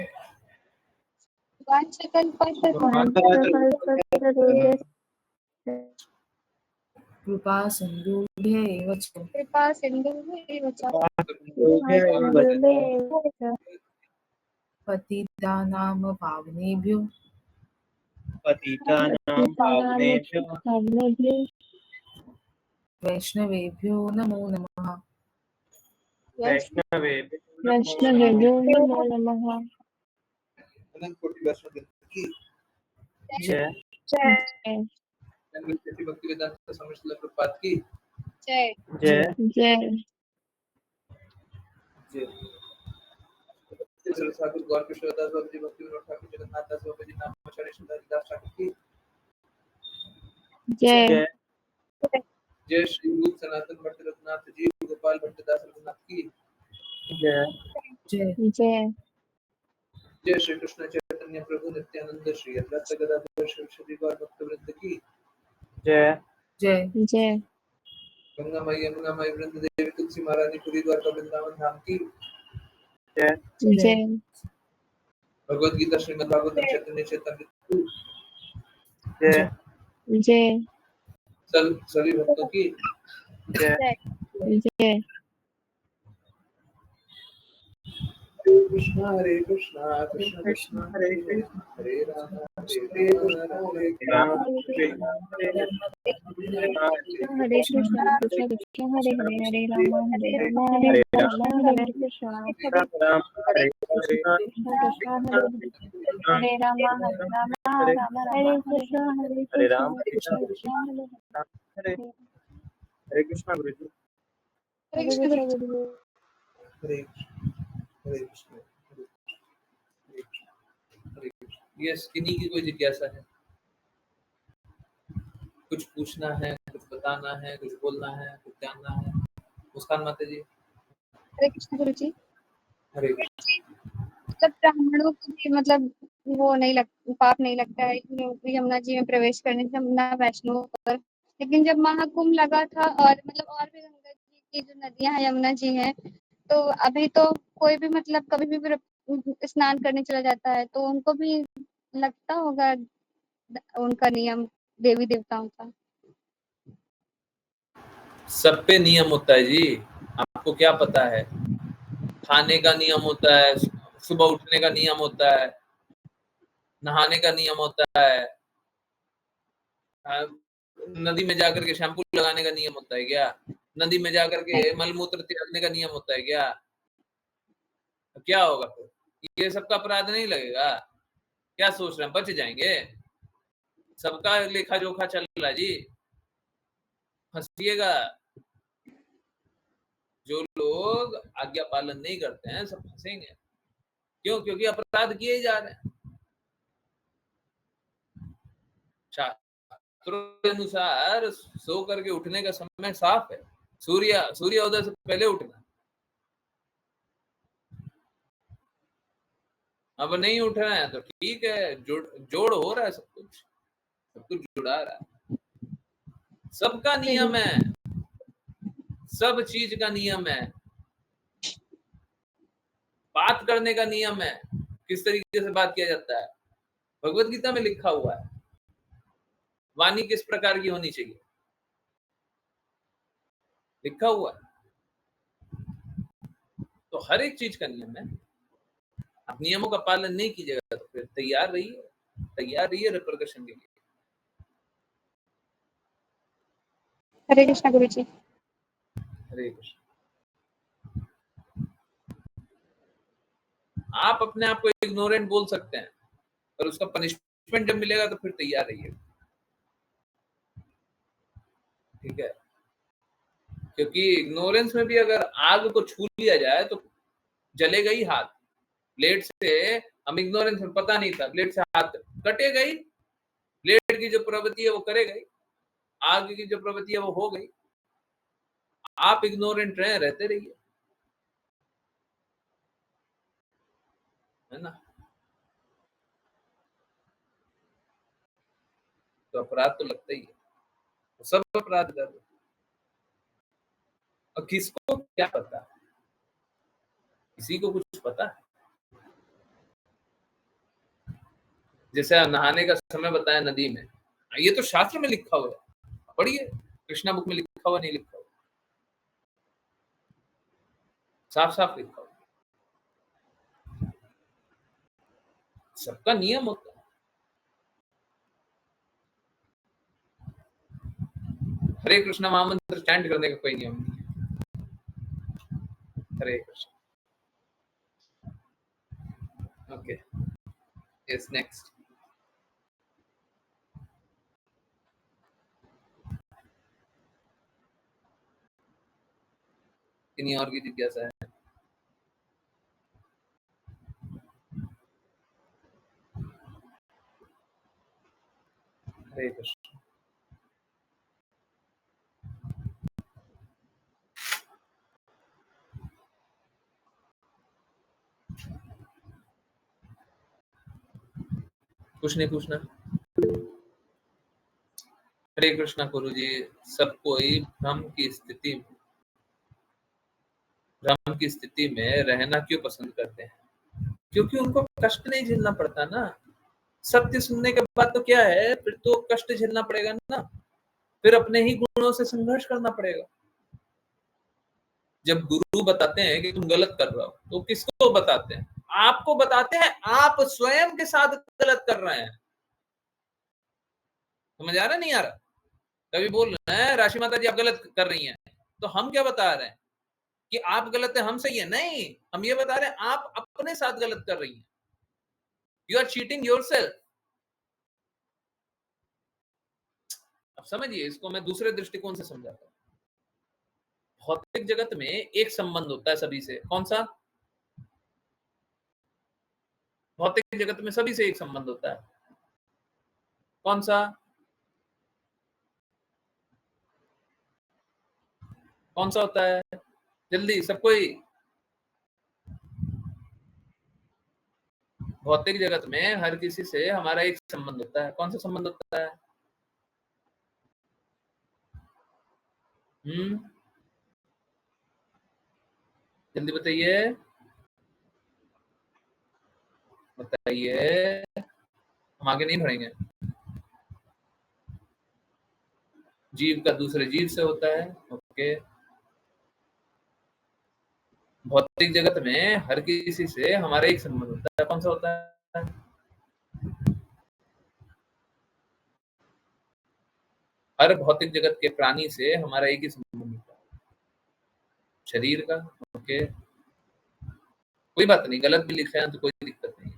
कृपा सिन्धुभ्यैव च पतितानां पावनेभ्यो वैष्णवेभ्यो नमो नमः। वैष्णवेभ्यो नमो नमः। अनंत कोटि वैष्णव की जय जय भक्ति वेदांत स्वामी श्रील प्रभुपाद की जय जय जय। ठाकुर गौर किशोरदास बाबू जी, भक्ति विनोद ठाकुर, जगन्नाथ दास बाबू जी, नाम आचार्य दास ठाकुर की जय जय जय। श्री रूप सनातन भट्ट रघुनाथ जी, गोपाल भट्ट दास रघुनाथ की जय जय जय। जय। श्री कृष्ण चैतन्य प्रभु नित्यानंद, श्री अद्वैत गदाधर शिवशरी गौर भक्तवृंद की जय जय जय गंगा माई यमुना माई वृंद देवी तुलसी महारानी पुरी द्वारका वृंदावन धाम की जय जय भगवद गीता श्रीमद् भागवतम चैतन्य चैतन्य जय जय सभी भक्तों की जय जय। हरे कृष्णा कृष्ण कृष्ण हरे हरे, हरे राम हरे राम राम हरे कृष्ण कृष्ण कृष्ण हरे हरे, हरे राम हरे राम राम हरे कृष्ण, हरे कृष्ण कृष्ण हरे हरे राम राम हरे कृष्ण, हरे हरे राम कृष्ण कृष्ण हरे हरे हरे कृष्णा गुरुजी। हरे कृष्ण गुरु। हरे हरे कृष्ण हरे कृष्ण। यस, किन्हीं की कोई जिज्ञासा है? कुछ पूछना है, कुछ बताना है, कुछ बोलना है, कुछ जानना है? मुस्कान माता जी। हरे कृष्ण गुरु जी। हरे मतलब ब्राह्मणों को भी मतलब वो नहीं पाप नहीं लगता है यमुना जी में प्रवेश करने से, यमुना वैष्णो पर। लेकिन जब महाकुंभ लगा था और मतलब और भी गंगा जी की जो नदियां हैं, यमुना जी हैं, तो अभी तो कोई भी मतलब कभी भी स्नान करने चला जाता है तो उनको भी लगता होगा उनका नियम देवी देवताओं का। सब पे नियम होता है जी, आपको क्या पता है? खाने का नियम होता है, सुबह उठने का नियम होता है, नहाने का नियम होता है, नदी में जाकर के शैम्पू लगाने का नियम होता है क्या? नदी में जाकर के मलमूत्र त्यागने का नियम होता है क्या? क्या होगा फिर? ये सबका अपराध नहीं लगेगा? क्या सोच रहे हैं बच जाएंगे? सबका लेखा जोखा चल रहा है जी, फंसिएगा। जो लोग आज्ञा पालन नहीं करते हैं सब फंसेंगे। क्यों? क्योंकि अपराध किए ही जा रहे हैं। शास्त्रों के अनुसार सो करके उठने का समय साफ है, सूर्योदय से पहले उठना। अब नहीं उठ रहे हैं तो ठीक है, जोड़ हो रहा है, सब कुछ जुड़ा रहा है। सबका नियम है, सब चीज का नियम है, बात करने का नियम है, किस तरीके से बात किया जाता है। भगवत गीता में लिखा हुआ है वाणी किस प्रकार की होनी चाहिए, लिखा हुआ है। तो हर एक चीज का नियम है। आप नियमों का पालन नहीं कीजिएगा तो फिर तैयार रहिए रिपरकशन के लिए। हरे कृष्णा गुरु जी। हरे कृष्ण। आप अपने आप को इग्नोरेंट बोल सकते हैं, पर उसका पनिशमेंट जब मिलेगा तो फिर तैयार रहिए, ठीक है। क्योंकि इग्नोरेंस में भी अगर आग को छू लिया जाए तो जलेगा ही हाथ। ब्लेड से हम इग्नोरेंस में पता नहीं था, ब्लेड से हाथ कटेगा ही। ब्लेड की जो प्रवृत्ति है वो करेगा ही, आग की जो प्रवृत्ति है वो हो गई। आप इग्नोरेंट रहते रहिए, है ना। तो अपराध तो लगता ही है, तो सब अपराध कर रहे। और किसको क्या पता, किसी को कुछ पता है। जैसे नहाने का समय बताया नदी में, ये तो शास्त्र में लिखा हुआ है, पढ़िए, कृष्णा बुक में लिखा हुआ नहीं लिखा हुआ, साफ साफ लिखा हुआ। सबका नियम होता है। हरे कृष्णा महामंत्र चैंट करने का कोई नियम नहीं है। Hare Krishna. Okay, yes, next. किन्हीं और की जिज्ञासा है? हरे कृष्ण। कुछ नहीं पूछना? हरे कृष्णा गुरु जी। सब कोई भ्रम की स्थिति में रहना क्यों पसंद करते हैं? क्योंकि उनको कष्ट नहीं झेलना पड़ता ना। सत्य सुनने के बाद तो क्या है, फिर तो कष्ट झेलना पड़ेगा ना, फिर अपने ही गुणों से संघर्ष करना पड़ेगा। जब गुरु बताते हैं कि तुम गलत कर रहे हो तो किसको बताते हैं? आपको बताते हैं, आप स्वयं के साथ गलत कर रहे हैं। समझ आ रहा नहीं आ रहा? कभी बोल रहे हैं राशि माता जी आप गलत कर रही हैं, तो हम क्या बता रहे हैं कि आप गलत है हम सही है? नहीं, हम ये बता रहे हैं आप अपने साथ गलत कर रही हैं। You are cheating yourself. अब समझिए, इसको मैं दूसरे दृष्टिकोण से समझाता हूँ। भौतिक जगत में एक संबंध होता है सभी से। कौन सा? भौतिक जगत में सभी से एक संबंध होता है। कौन सा? कौन सा होता है? जल्दी सब कोई। भौतिक जगत में हर किसी से हमारा एक संबंध होता है। कौन सा संबंध होता है? जल्दी बताइए, बताइए, हम आगे नहीं बढ़ेंगे। जीव का दूसरे जीव से होता है। ओके। भौतिक जगत में हर किसी से हमारा एक संबंध होता है। कौन सा होता है? हर भौतिक जगत के प्राणी से हमारा एक ही संबंध होता है, शरीर का। ओके, कोई बात नहीं, गलत भी लिखे हैं तो कोई दिक्कत नहीं।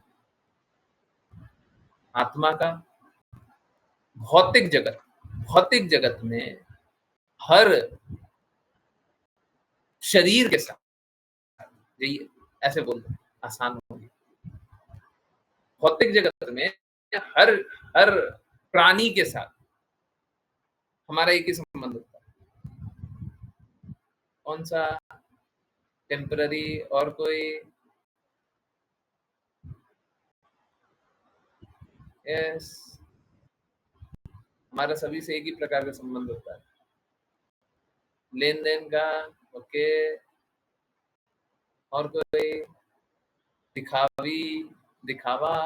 आत्मा का। भौतिक जगत में हर शरीर के साथ, यही ऐसे बोल दो आसान होगी। भौतिक जगत में हर प्राणी के साथ हमारा एक ही संबंध होता है। कौन सा? टेम्पररी। और कोई? यस, हमारा सभी से एक ही प्रकार का संबंध होता है, लेन देन का। ओके। और कोई? दिखावा।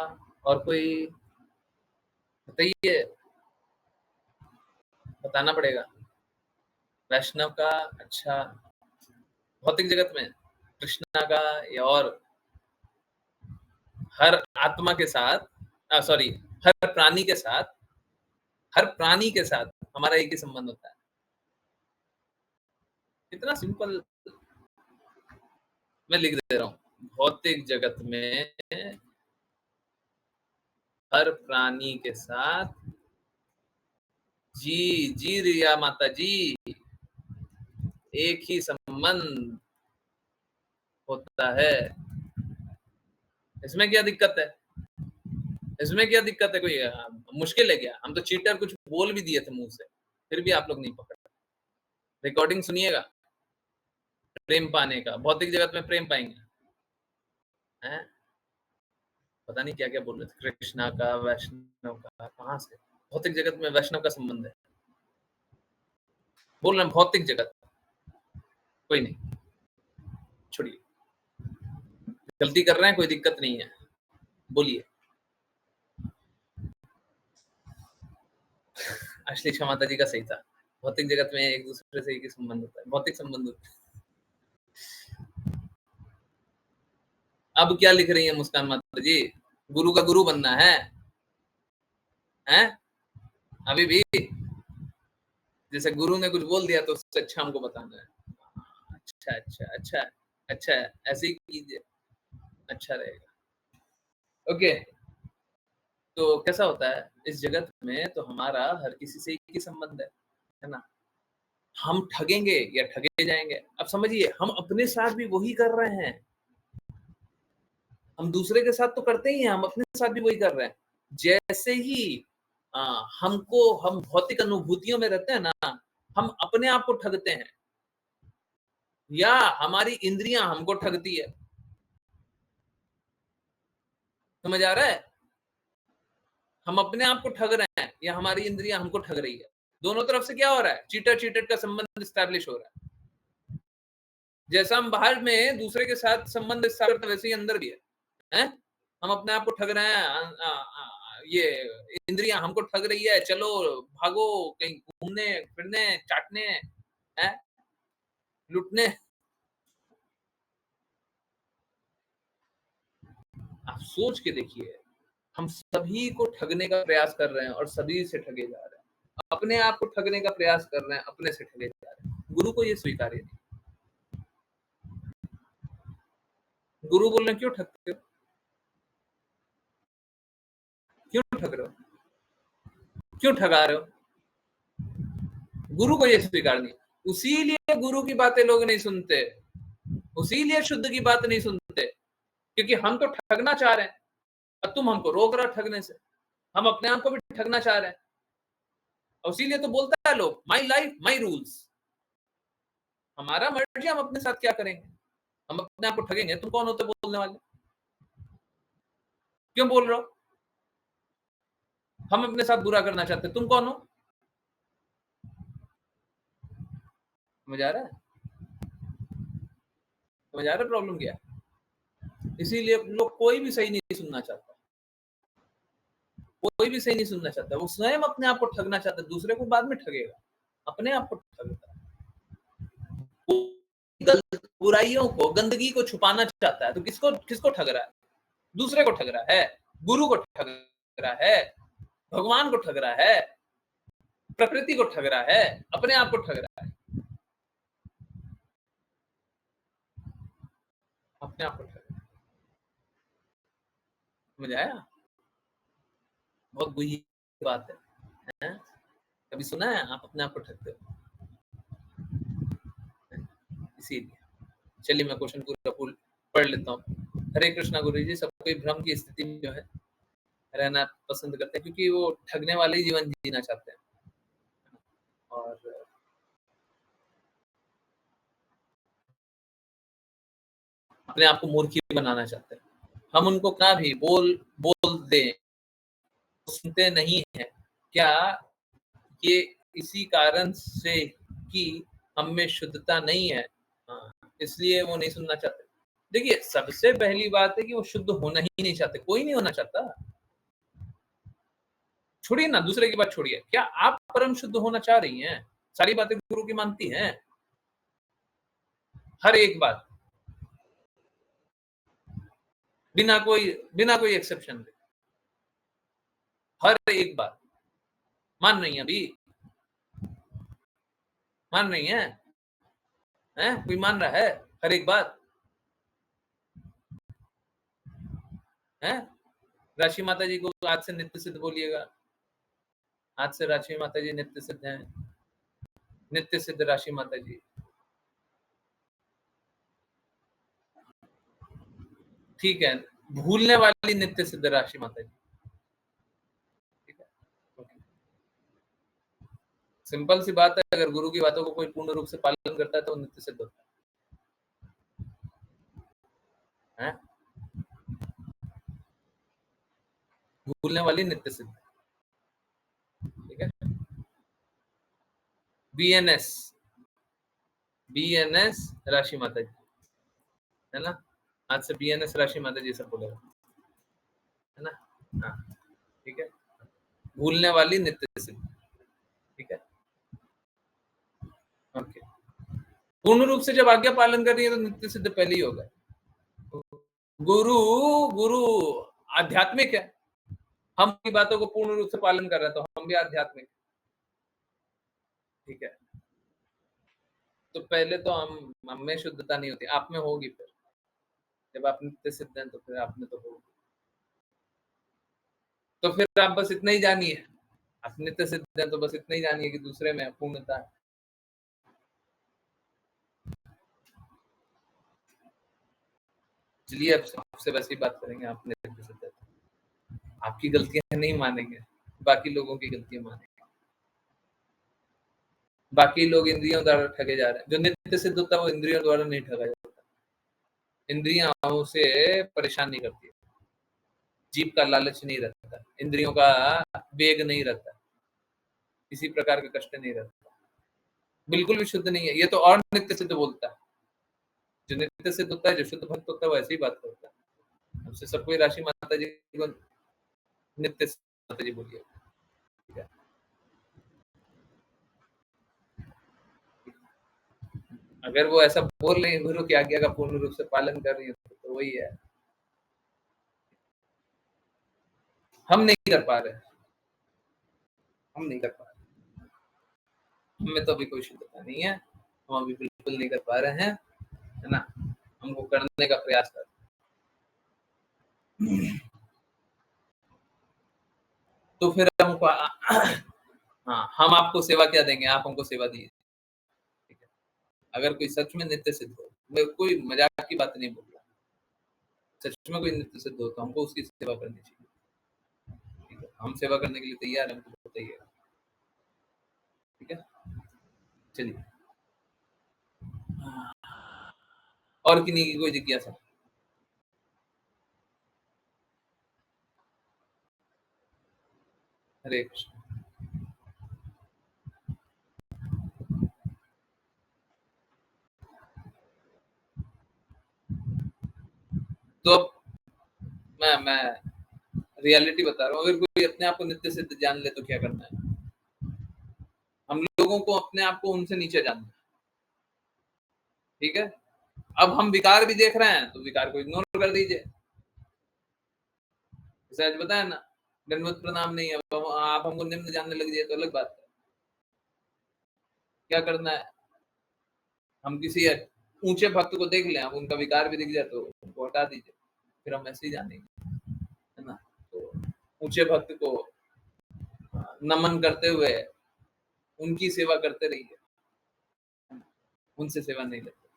और कोई? बताइए, बताना पड़ेगा। वैष्णव का? अच्छा, भौतिक जगत में कृष्णा का, या और हर आत्मा के साथ, सॉरी, हर प्राणी के साथ हमारा एक ही संबंध होता है। कितना सिंपल मैं लिख दे रहा हूँ। भौतिक जगत में हर प्राणी के साथ, जी रिया माता जी, एक ही संबंध होता है। इसमें क्या दिक्कत है? कोई मुश्किल है क्या? हम तो चीटर कुछ बोल भी दिए थे मुंह से, फिर भी आप लोग नहीं पकड़। रिकॉर्डिंग सुनिएगा। प्रेम पाने का, भौतिक जगत में प्रेम पाएंगे हैं? पता नहीं क्या क्या बोल रहे थे, कृष्णा का, वैष्णव का। कहाँ से भौतिक जगत में वैष्णव का संबंध है? बोल रहे हैं भौतिक जगत। कोई नहीं, छोड़िए, गलती कर रहे हैं, कोई दिक्कत नहीं है, बोलिए। अश्लेषा माता जी का सही था। भौतिक जगत में एक दूसरे से एक ही संबंध होता है, भौतिक संबंध होता है। अब क्या लिख रही है मुस्कान माता जी? गुरु का गुरु बनना है? हैं? अभी भी जैसे गुरु ने कुछ बोल दिया तो उससे अच्छा हमको बताना है। अच्छा अच्छा अच्छा अच्छा, ऐसे ही कीजिए, अच्छा रहेगा। ओके, तो कैसा होता है इस जगत में? तो हमारा हर किसी से एक ही संबंध है ना? हम ठगेंगे या ठगे जाएंगे? अब समझिए, हम अपने साथ भी वही कर रहे हैं। हम दूसरे के साथ तो करते ही हैं, हम अपने साथ भी वही कर रहे हैं। जैसे ही हम भौतिक अनुभूतियों में रहते हैं ना, हम अपने आप को ठगते हैं या हमारी इंद्रियां हमको ठगती है। समझ आ रहा है? हम अपने आप को ठग रहे हैं या हमारी इंद्रियां हमको ठग रही है। दोनों तरफ से क्या हो रहा है? चीटर का संबंध स्टैब्लिश हो रहा है। जैसा हम बाहर में दूसरे के साथ संबंध स्टैब्लिश करते हैं, वैसे ही अंदर भी है। हम अपने आप को ठग रहे हैं, ये इंद्रियां हमको ठग रही है। चलो भागो कहीं घूमने फिरने, चाटने, हैं, लुटने। आप सोच के देखिए, हम सभी को ठगने का प्रयास कर रहे हैं और सभी से ठगे जा रहे हैं। अपने आप को ठगने का प्रयास कर रहे हैं, अपने से ठगे जा रहे हैं। गुरु को ये स्वीकार्य नहीं। गुरु बोल रहे हैं क्यों ठगते हो? क्यों ठग रहे हो? क्यों ठगा रहे हो? गुरु को ये स्वीकार नहीं। उसीलिए गुरु की बातें लोग नहीं सुनते, उसीलिए शुद्ध की बात नहीं सुनते, क्योंकि हम तो ठगना चाह रहे हैं और तुम हमको रोक रहे हो ठगने से। हम अपने आप को भी ठगना चाह रहे हैं, और इसीलिए तो बोलता है लोग, माई लाइफ माई रूल्स। हमारा मर्जी, हम अपने साथ क्या करेंगे। हम अपने आप को ठगेंगे। तुम कौन होते बोलने वाले? क्यों बोल रहे हो? हम अपने साथ बुरा करना चाहते, तुम कौन हो? समझ आ रहा है? समझ आ रहा है प्रॉब्लम क्या है? इसीलिए लोग कोई भी सही नहीं सुनना चाहता, कोई भी सही नहीं सुनना चाहता। वो स्वयं अपने आप को ठगना चाहता है, दूसरे को बाद में ठगेगा, अपने आप को ठगता है। बुराइयों को, गंदगी को छुपाना चाहता है, तो किसको ठग रहा है? दूसरे को ठग रहा है, गुरु को ठग रहा है, भगवान को ठग रहा है, प्रकृति को ठग रहा है, अपने आप को ठग रहा है। अपने आप को ठग रहा है। समझ आया? बहुत बुरी बात है? कभी सुना है आप अपने आप को ठगते हो? इसीलिए चलिए मैं क्वेश्चन पूरा पढ़ लेता हूँ। हरे कृष्णा गुरु जी, सब कोई भ्रम की स्थिति में जो है रहना पसंद करते हैं, क्योंकि वो ठगने वाले ही जीवन जीना चाहते हैं और अपने आप को मूर्ख बनाना चाहते हैं। हम उनको क्या भी बोल दें, सुनते नहीं है। क्या ये इसी कारण से कि हम में शुद्धता नहीं है, इसलिए वो नहीं सुनना चाहते। देखिए, सबसे पहली बात है कि वो शुद्ध होना ही नहीं चाहते, कोई नहीं होना चाहता। छोड़िए ना, दूसरे की बात छोड़िए, क्या आप परम शुद्ध होना चाह रही हैं? सारी बातें गुरु की मानती हैं, हर एक बात, बिना कोई एक्सेप्शन दे, हर एक बात मान रही हैं? अभी मान रही हैं? कोई मान रहा है हर एक बात? है? राशि माता जी को आज से नित्य सिद्ध बोलिएगा। आज से राशि माता जी नित्य सिद्ध हैं, नित्य सिद्ध राशि माता जी। ठीक है, भूलने वाली नित्य सिद्ध राशि माता जी। ठीक है, सिंपल सी बात है, अगर गुरु की बातों को कोई पूर्ण रूप से पालन करता है तो नित्य सिद्ध होता है। भूलने वाली नित्य सिद्ध। ठीक है, बीएनएस राशि माता जी, है ना? आज से बीएनएस राशि माता जी सब बोलेगा, है ना? हाँ, ठीक है, भूलने वाली नित्य सिद्ध। ठीक है, ओके। पूर्ण रूप से जब आज्ञा पालन कर रही है तो नित्य सिद्ध पहले ही होगा। गुरु आध्यात्मिक है, हम की बातों को पूर्ण रूप से पालन कर रहे हैं तो हम भी आध्यात्मिक। ठीक है, तो पहले तो हम में शुद्धता नहीं होती, आप में होगी। फिर जब आप नित्य सिद्ध हैं तो फिर आप में तो होगी। तो फिर आप बस इतना ही जानिए, आप नित्य सिद्ध हैं तो बस इतना ही जानिए कि दूसरे में पूर्णता है। चलिए, अब आपसे वैसी बात करेंगे, आप नित्य सिद्ध हैं, आपकी गलतियां नहीं मानेंगे, बाकी लोगों की गलतियां मानेंगे। बाकी लोग इंद्रियों द्वारा ठगे जा रहे हैं, जो नित्य सिद्ध होता है वो इंद्रियों द्वारा नहीं ठगा जाता। इंद्रियां उसे परेशान नहीं करती, जीभ का लालच नहीं रहता, इंद्रियों का वेग नहीं रहता, किसी प्रकार का कष्ट नहीं रहता, बिल्कुल भी शुद्ध नहीं है। ये तो और नित्य सिद्ध बोलता है। जो नित्य सिद्ध होता है, जो शुद्ध भक्त होता है, वो ऐसी ही बात करता है। हमसे सब कोई राशि माता जी को नित्य सिद्ध माता जी बोलिए। ठीक है, अगर वो ऐसा बोल रही है, गुरु की आज्ञा का पूर्ण रूप से पालन कर रही है, तो वही है। हम नहीं कर पा रहे, हम नहीं कर पा रहे, हमें तो अभी कोई शुद्धता नहीं है, हम अभी बिल्कुल नहीं कर पा रहे हैं, है ना? हमको करने का प्रयास कर। तो फिर हमको हाँ, हम आपको सेवा क्या देंगे, आप हमको सेवा दीजिए। ठीक है, अगर कोई सच में नित्य सिद्ध हो, मैं कोई मजाक की बात नहीं बोल रहा, सच में कोई नित्य सिद्ध हो तो हमको उसकी सेवा करनी चाहिए। ठीक है, हम सेवा करने के लिए तैयार हैं, हमको बताइए। ठीक है, चलिए, और किन्हीं की कोई जिज्ञासा? हरे कृष्ण। तो अब मैं रियलिटी बता रहा हूँ, अगर कोई अपने आप को नित्य सिद्ध जान ले तो क्या करना है? हम लोगों को अपने आप को उनसे नीचे जानना है। ठीक है, अब हम विकार भी देख रहे हैं तो विकार को इग्नोर कर दीजिए। जैसे आज बताया ना, दंडवत प्रणाम नहीं है, अब आप हमको निम्न जानने लग जाए तो अलग बात है। क्या करना है, हम किसी ऊंचे भक्त को देख लें, अब उनका विकार भी दिख जाए तो उनको हटा दीजिए, फिर हम ऐसे ही जानेंगे, है ना? तो ऊंचे भक्त को नमन करते हुए उनकी सेवा करते रहिए, उनसे सेवा नहीं लेते,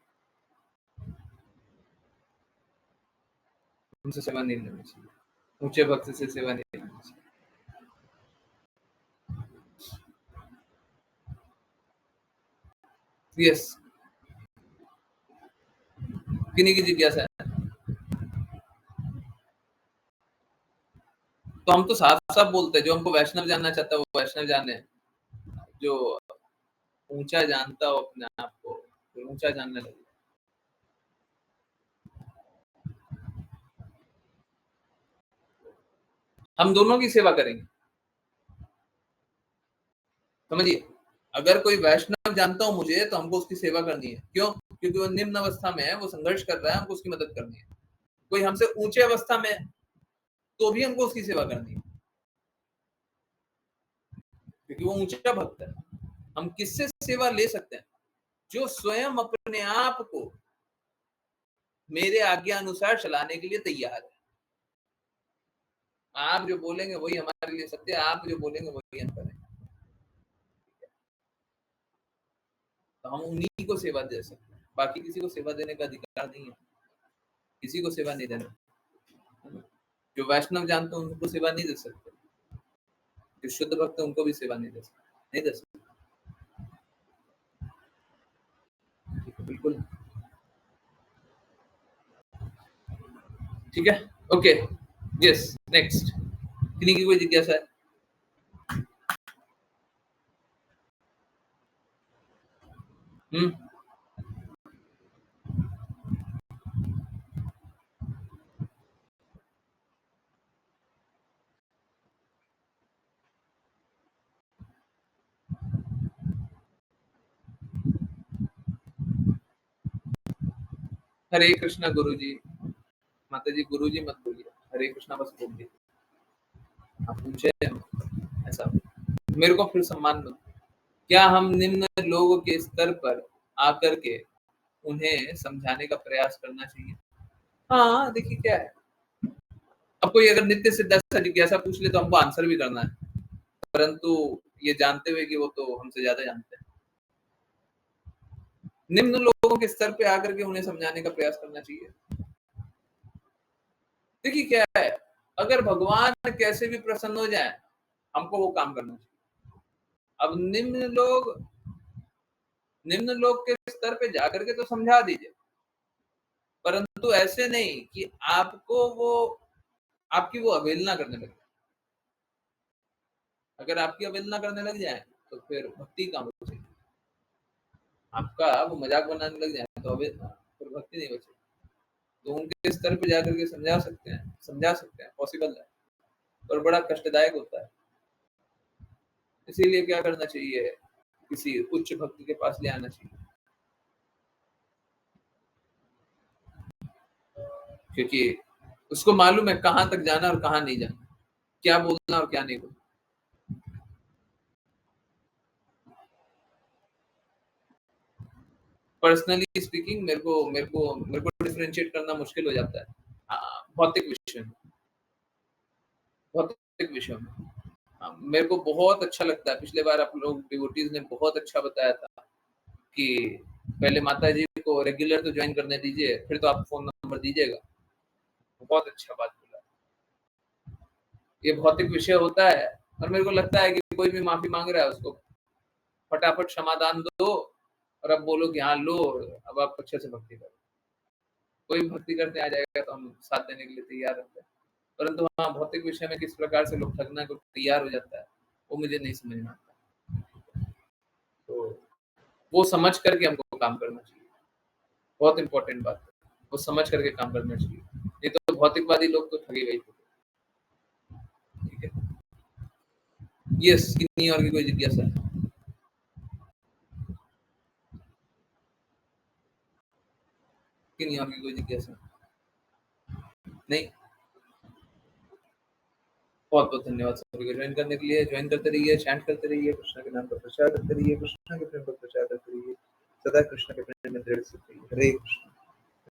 उनसे सेवा नहीं लेनी चाहिए। ऊंचे भक्त से सेवा नहीं लेनी चाहिए। यस, किन्हीं की जिज्ञासा है तो हम तो साफ साफ बोलते हैं, जो हमको वैष्णव जानना चाहता है वो वैष्णव जाने, जो ऊंचा जानता हो अपने आप को तो ऊंचा जानने लगे। हम दोनों की सेवा करेंगे, समझिए। अगर कोई वैष्णव जानता हो मुझे तो हमको उसकी सेवा करनी है। क्यों? क्योंकि वो निम्न अवस्था में है, वो संघर्ष कर रहा है, हमको उसकी मदद करनी है। कोई हमसे ऊंचे अवस्था में है तो भी हमको उसकी सेवा करनी है, क्योंकि वो ऊंचा भक्त है। हम किससे सेवा ले सकते हैं? जो स्वयं अपने आप को मेरे आज्ञा अनुसार चलाने के लिए तैयार है। आप जो बोलेंगे वही हमारे लिए सत्य है, आप जो बोलेंगे वही हम करेंगे। तो हम उन्हीं को सेवा दे सकते हैं, बाकी किसी को सेवा देने का अधिकार नहीं है, किसी को सेवा नहीं देना। जो वैष्णव जानते हैं उनको सेवा नहीं दे सकते, जो शुद्ध भक्त है उनको भी सेवा नहीं दे सकते, नहीं दे सकते। बिल्कुल ठीक है, ओके, यस, नेक्स्ट। किन्हीं की कोई जिज्ञासा है? हरे कृष्णा गुरुजी। माता जी गुरुजी मत बोलिए, हरे कृष्णा बस बोलिए। आप पूछे ऐसा, मेरे को फिर सम्मान दो। क्या हम निम्न लोगों के स्तर पर आकर के उन्हें समझाने का प्रयास करना चाहिए? हाँ, देखिए क्या है, अब कोई अगर नित्य सिद्धार्थ जिज्ञासा पूछ ले तो हमको आंसर भी करना है, परंतु ये जानते हुए कि वो तो हमसे ज्यादा जानते हैं। निम्न लोगों के स्तर पे आकर के उन्हें समझाने का प्रयास करना चाहिए। देखिए क्या है, अगर भगवान कैसे भी प्रसन्न हो जाए हमको वो काम करना चाहिए। अब निम्न लोग के स्तर पे जाकर के तो समझा दीजिए, परंतु ऐसे नहीं कि आपकी वो अवहेलना करने लगे। अगर आपकी अवहेलना करने लग जाए तो फिर भक्ति काम हो जाएगी। आपका वो मजाक बनाने लग जाए तो फिर भक्ति नहीं बचेगी। तो उनके स्तर पे जाकर के समझा सकते हैं, पॉसिबल है, पर बड़ा कष्टदायक होता है। इसीलिए क्या करना चाहिए, किसी उच्च भक्त के पास ले आना चाहिए, क्योंकि उसको मालूम है कहाँ तक जाना और कहाँ नहीं जाना, क्या बोलना और क्या नहीं बोलना। पर्सनली स्पीकिंग मेरे को डिफरेंशिएट करना मुश्किल हो जाता है भौतिक विषय में। मेरे को बहुत अच्छा लगता है, पिछले बार आप लोग डिवोटीज ने बहुत अच्छा बताया था कि पहले माता जी को रेगुलर तो ज्वाइन करने दीजिए, फिर तो आप फोन नंबर दीजिएगा। बहुत अच्छा बात बोला। ये भौतिक विषय होता है और मेरे को लगता है कि कोई भी माफी मांग रहा है उसको फटाफट क्षमादान दो और अब बोलो कि हाँ लो, अब आप अच्छे से भक्ति करो। कोई भक्ति करने आ जाएगा तो हम साथ देने के लिए तैयार रहते हैं, परंतु हाँ, भौतिक विषय में किस प्रकार से लोग ठगना को तैयार हो जाता है वो मुझे नहीं समझ में आता। तो वो समझ करके हमको काम करना चाहिए, बहुत इंपॉर्टेंट बात है, वो समझ करके काम करना चाहिए। नहीं तो भौतिकवादी लोग तो ठगे गए। ठीक है, यस, किन्हीं और की कोई जिज्ञासा है? किन्हीं और की कोई जिज्ञासा नहीं? बहुत बहुत धन्यवाद सभी को ज्वाइन करने के लिए। ज्वाइन करते रहिए, चैंट करते रहिए, कृष्णा के नाम पर प्रचार करते रहिए, कृष्णा के प्रेम पर प्रचार करते रहिए, सदा कृष्णा के प्रेम में दृढ़ स्थित रहिए। हरे कृष्ण।